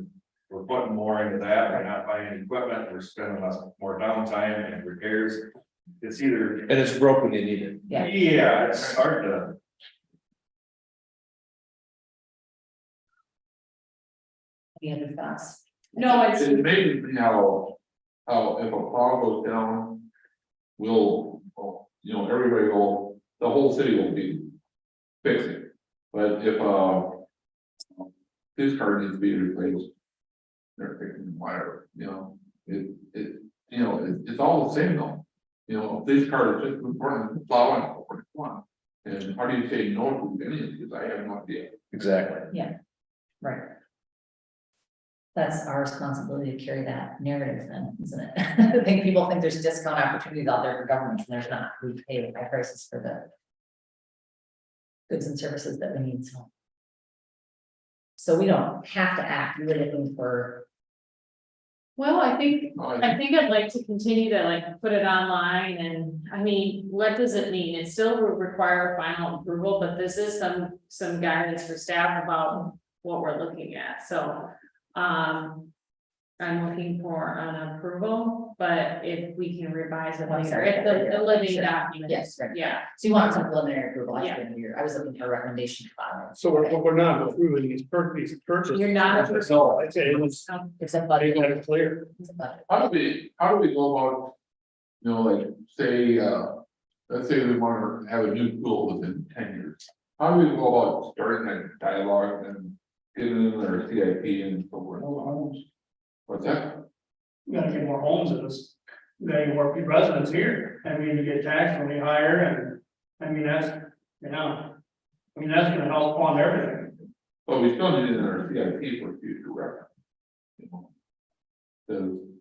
we're putting more into that. We're not buying equipment, we're spending less, more downtime and repairs. It's either, And it's broken, they need it. Yeah. yeah, it's hard to. Any other thoughts? No, it's, It's amazing how if a plow goes down. Everybody will, the whole city will be fixing. But if his car needs to be replaced. They're fixing whatever, it's all the same though. This car is just important to plow and what you want. And how do you say no to any of these? I have no idea. Exactly. Right. That's our responsibility to carry that narrative then, isn't it? I think people think there's discount opportunities out there for governments, and there's not. We pay high prices for the goods and services that we need, so. So we don't have to act, we're looking for. well, I think No, I'd like to continue to like put it online and, I mean, what does it mean? It still would require final approval, but this is some guidance for staff about what we're looking at, so. I'm looking for an approval, but if we can revise it later, it's a living document. Yes, right. Yeah, So you want some preliminary approval, Yeah. I was looking for a recommendation. So we're not approving these purchases. You're not approving. So I say, let's It's a make budget. that clear. It's a budget. How do we go about, say, let's say we want to have a new pool within 10 years. How do we go about starting that dialogue and getting in their CIP and so forth? What's that? We gotta get more homes in this, we gotta get more residents here, I mean, you get taxed when you hire, and, I mean, that's, that's gonna help on everything. But we still need it in our CIP for future reference.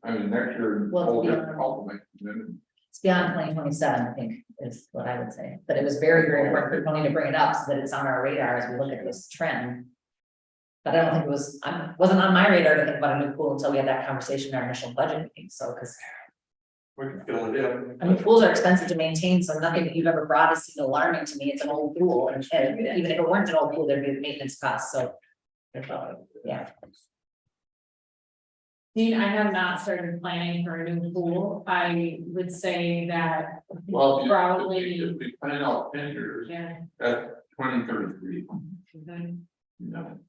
Next year. Well, whole yeah. different complement, and then It's beyond 2027, I think, is what I would say, but it was very, very important for Tony to bring it up so that it's on our radar as we look at this trend. But I don't think it wasn't on my radar to think about a new pool until we had that conversation in our initial budget meeting, so, because. We can fill it in. I mean, pools are expensive to maintain, so nothing that you've ever brought is alarming to me, it's an old pool, and even if it weren't an old pool, there'd be maintenance costs, so. Yeah, Dean, I have not started planning for a new pool, I would say that. Well, Probably, if we plan out 10 years, yeah. that's 2033. Mhm. You know,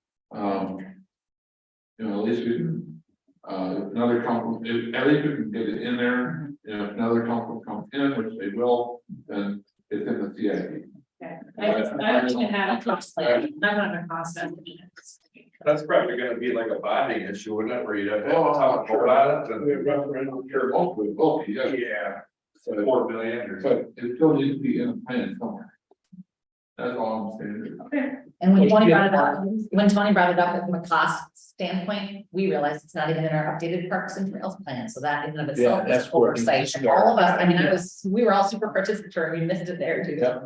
you know, at least we can, if another council, at least we can get it in there. You know, if another council comes in, which they will, then it's in the CIP. Okay. I don't even have a cost plan, I'm on a cost estimate. That's probably gonna be like a bonding issue, wouldn't it, where you'd have to talk about it We and. have referendum. Sure, hopefully, hopefully, yeah. Yeah. So, 4 million or something. but it still needs to be in a plan somewhere. That's all I'm saying. And when Tony brought it up from a cost standpoint, we realized it's not even in our updated parks and trails plan, so that in and of itself Yeah, is that's where it needs to oversight. And all of us, I mean, we were all super participatory, we missed it there too. Yeah.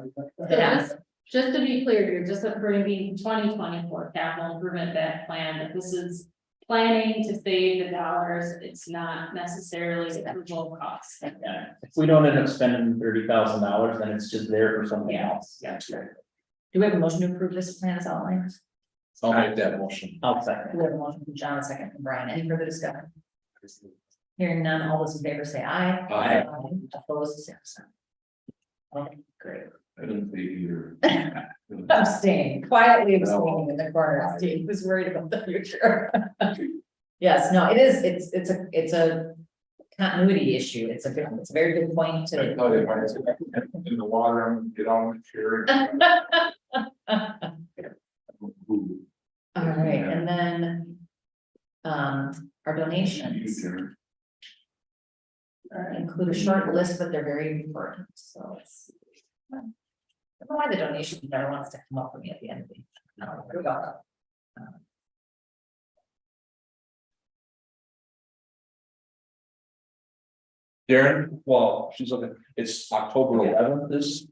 Yeah. Just to be clear, you're just approving 2024 capital improvement plan, that this is planning to save the dollars, it's not necessarily approval of costs. Yeah, if we don't end up spending $30,000, then it's just there for something else. Yeah. Do we have a motion to approve this plan as outlined? I'll make that motion. I'll second. We have a motion from John, a second from Brian. Any further discussion? Hearing none, all those in favor say aye. Aye. Opposed, same sign. Okay, great. I didn't say either. Abstain, quietly abstaining in the corner. Steve was worried about the future. Yes, no, it is, it's a continuity issue. It's a very good point I to. thought if I was in the water, I'm gonna get on the chair. All right, and then. Our donations include a short list, but they're very important, so it's. I don't know why the donation never wants to come up for me at the end of the. Here we go. Darren, well, she's looking, it's October 11th is,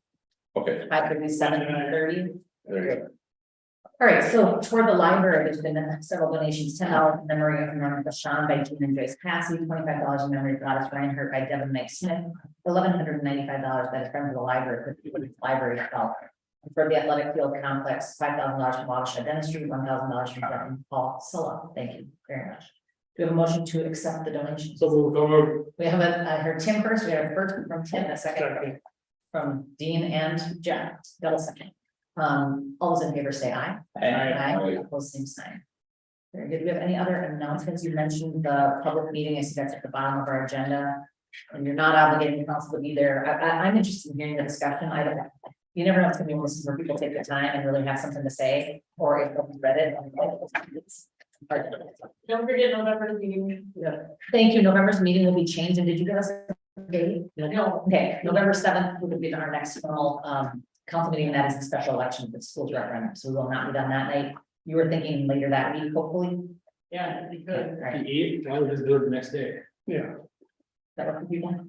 okay, 5:37:30. there you go. All right, so toward the library, there's been several donations, $10 in memory of Wabasha by Jean and Joyce Passy, $25 in memory of Gladys Reinhardt by Devin Meg Smith, $1,195 by the Friends of the Library for the library itself. And for the athletic field complex, $5,000 from Wabasha Dentistry, $1,000 from Devin Paul Silla. Thank you very much. Do we have a motion to accept the donations? So we'll go over. We have I heard Tim first, we have a first from Tim, a second from Dean and Jeff, double second. All those in favor say aye. Aye. Opposed, same sign. Very good. Do we have any other announcements? You mentioned the public meeting. I see that's at the bottom of our agenda. And you're not obligated to council to be there. I'm interested in hearing the discussion. You never know what's gonna be where people take the time and really have something to say, or if they've read it. Don't forget November meeting. Yeah. Thank you. November's meeting will be changed. And did you give us a date? No. Okay, November 7th would be our next formal council meeting. That is a special election for the schools referendum. So we will not be done that night. You were thinking later that week, hopefully. Yeah, that'd be good. All right. Why don't we just do it the next day? Yeah. That work for people?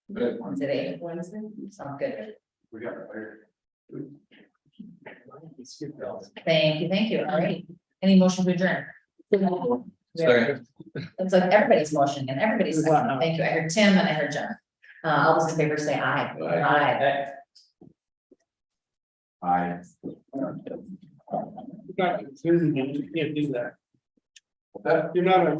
Wednesday, 8, Wednesday. sounds good. We got it there. Thank you. All right. Any motion to adjourn? Second. It's like everybody's motion and everybody's second. Thank you. I heard Tim and I heard John. All those in favor say aye. Aye. I. You can't do that. That. You're not.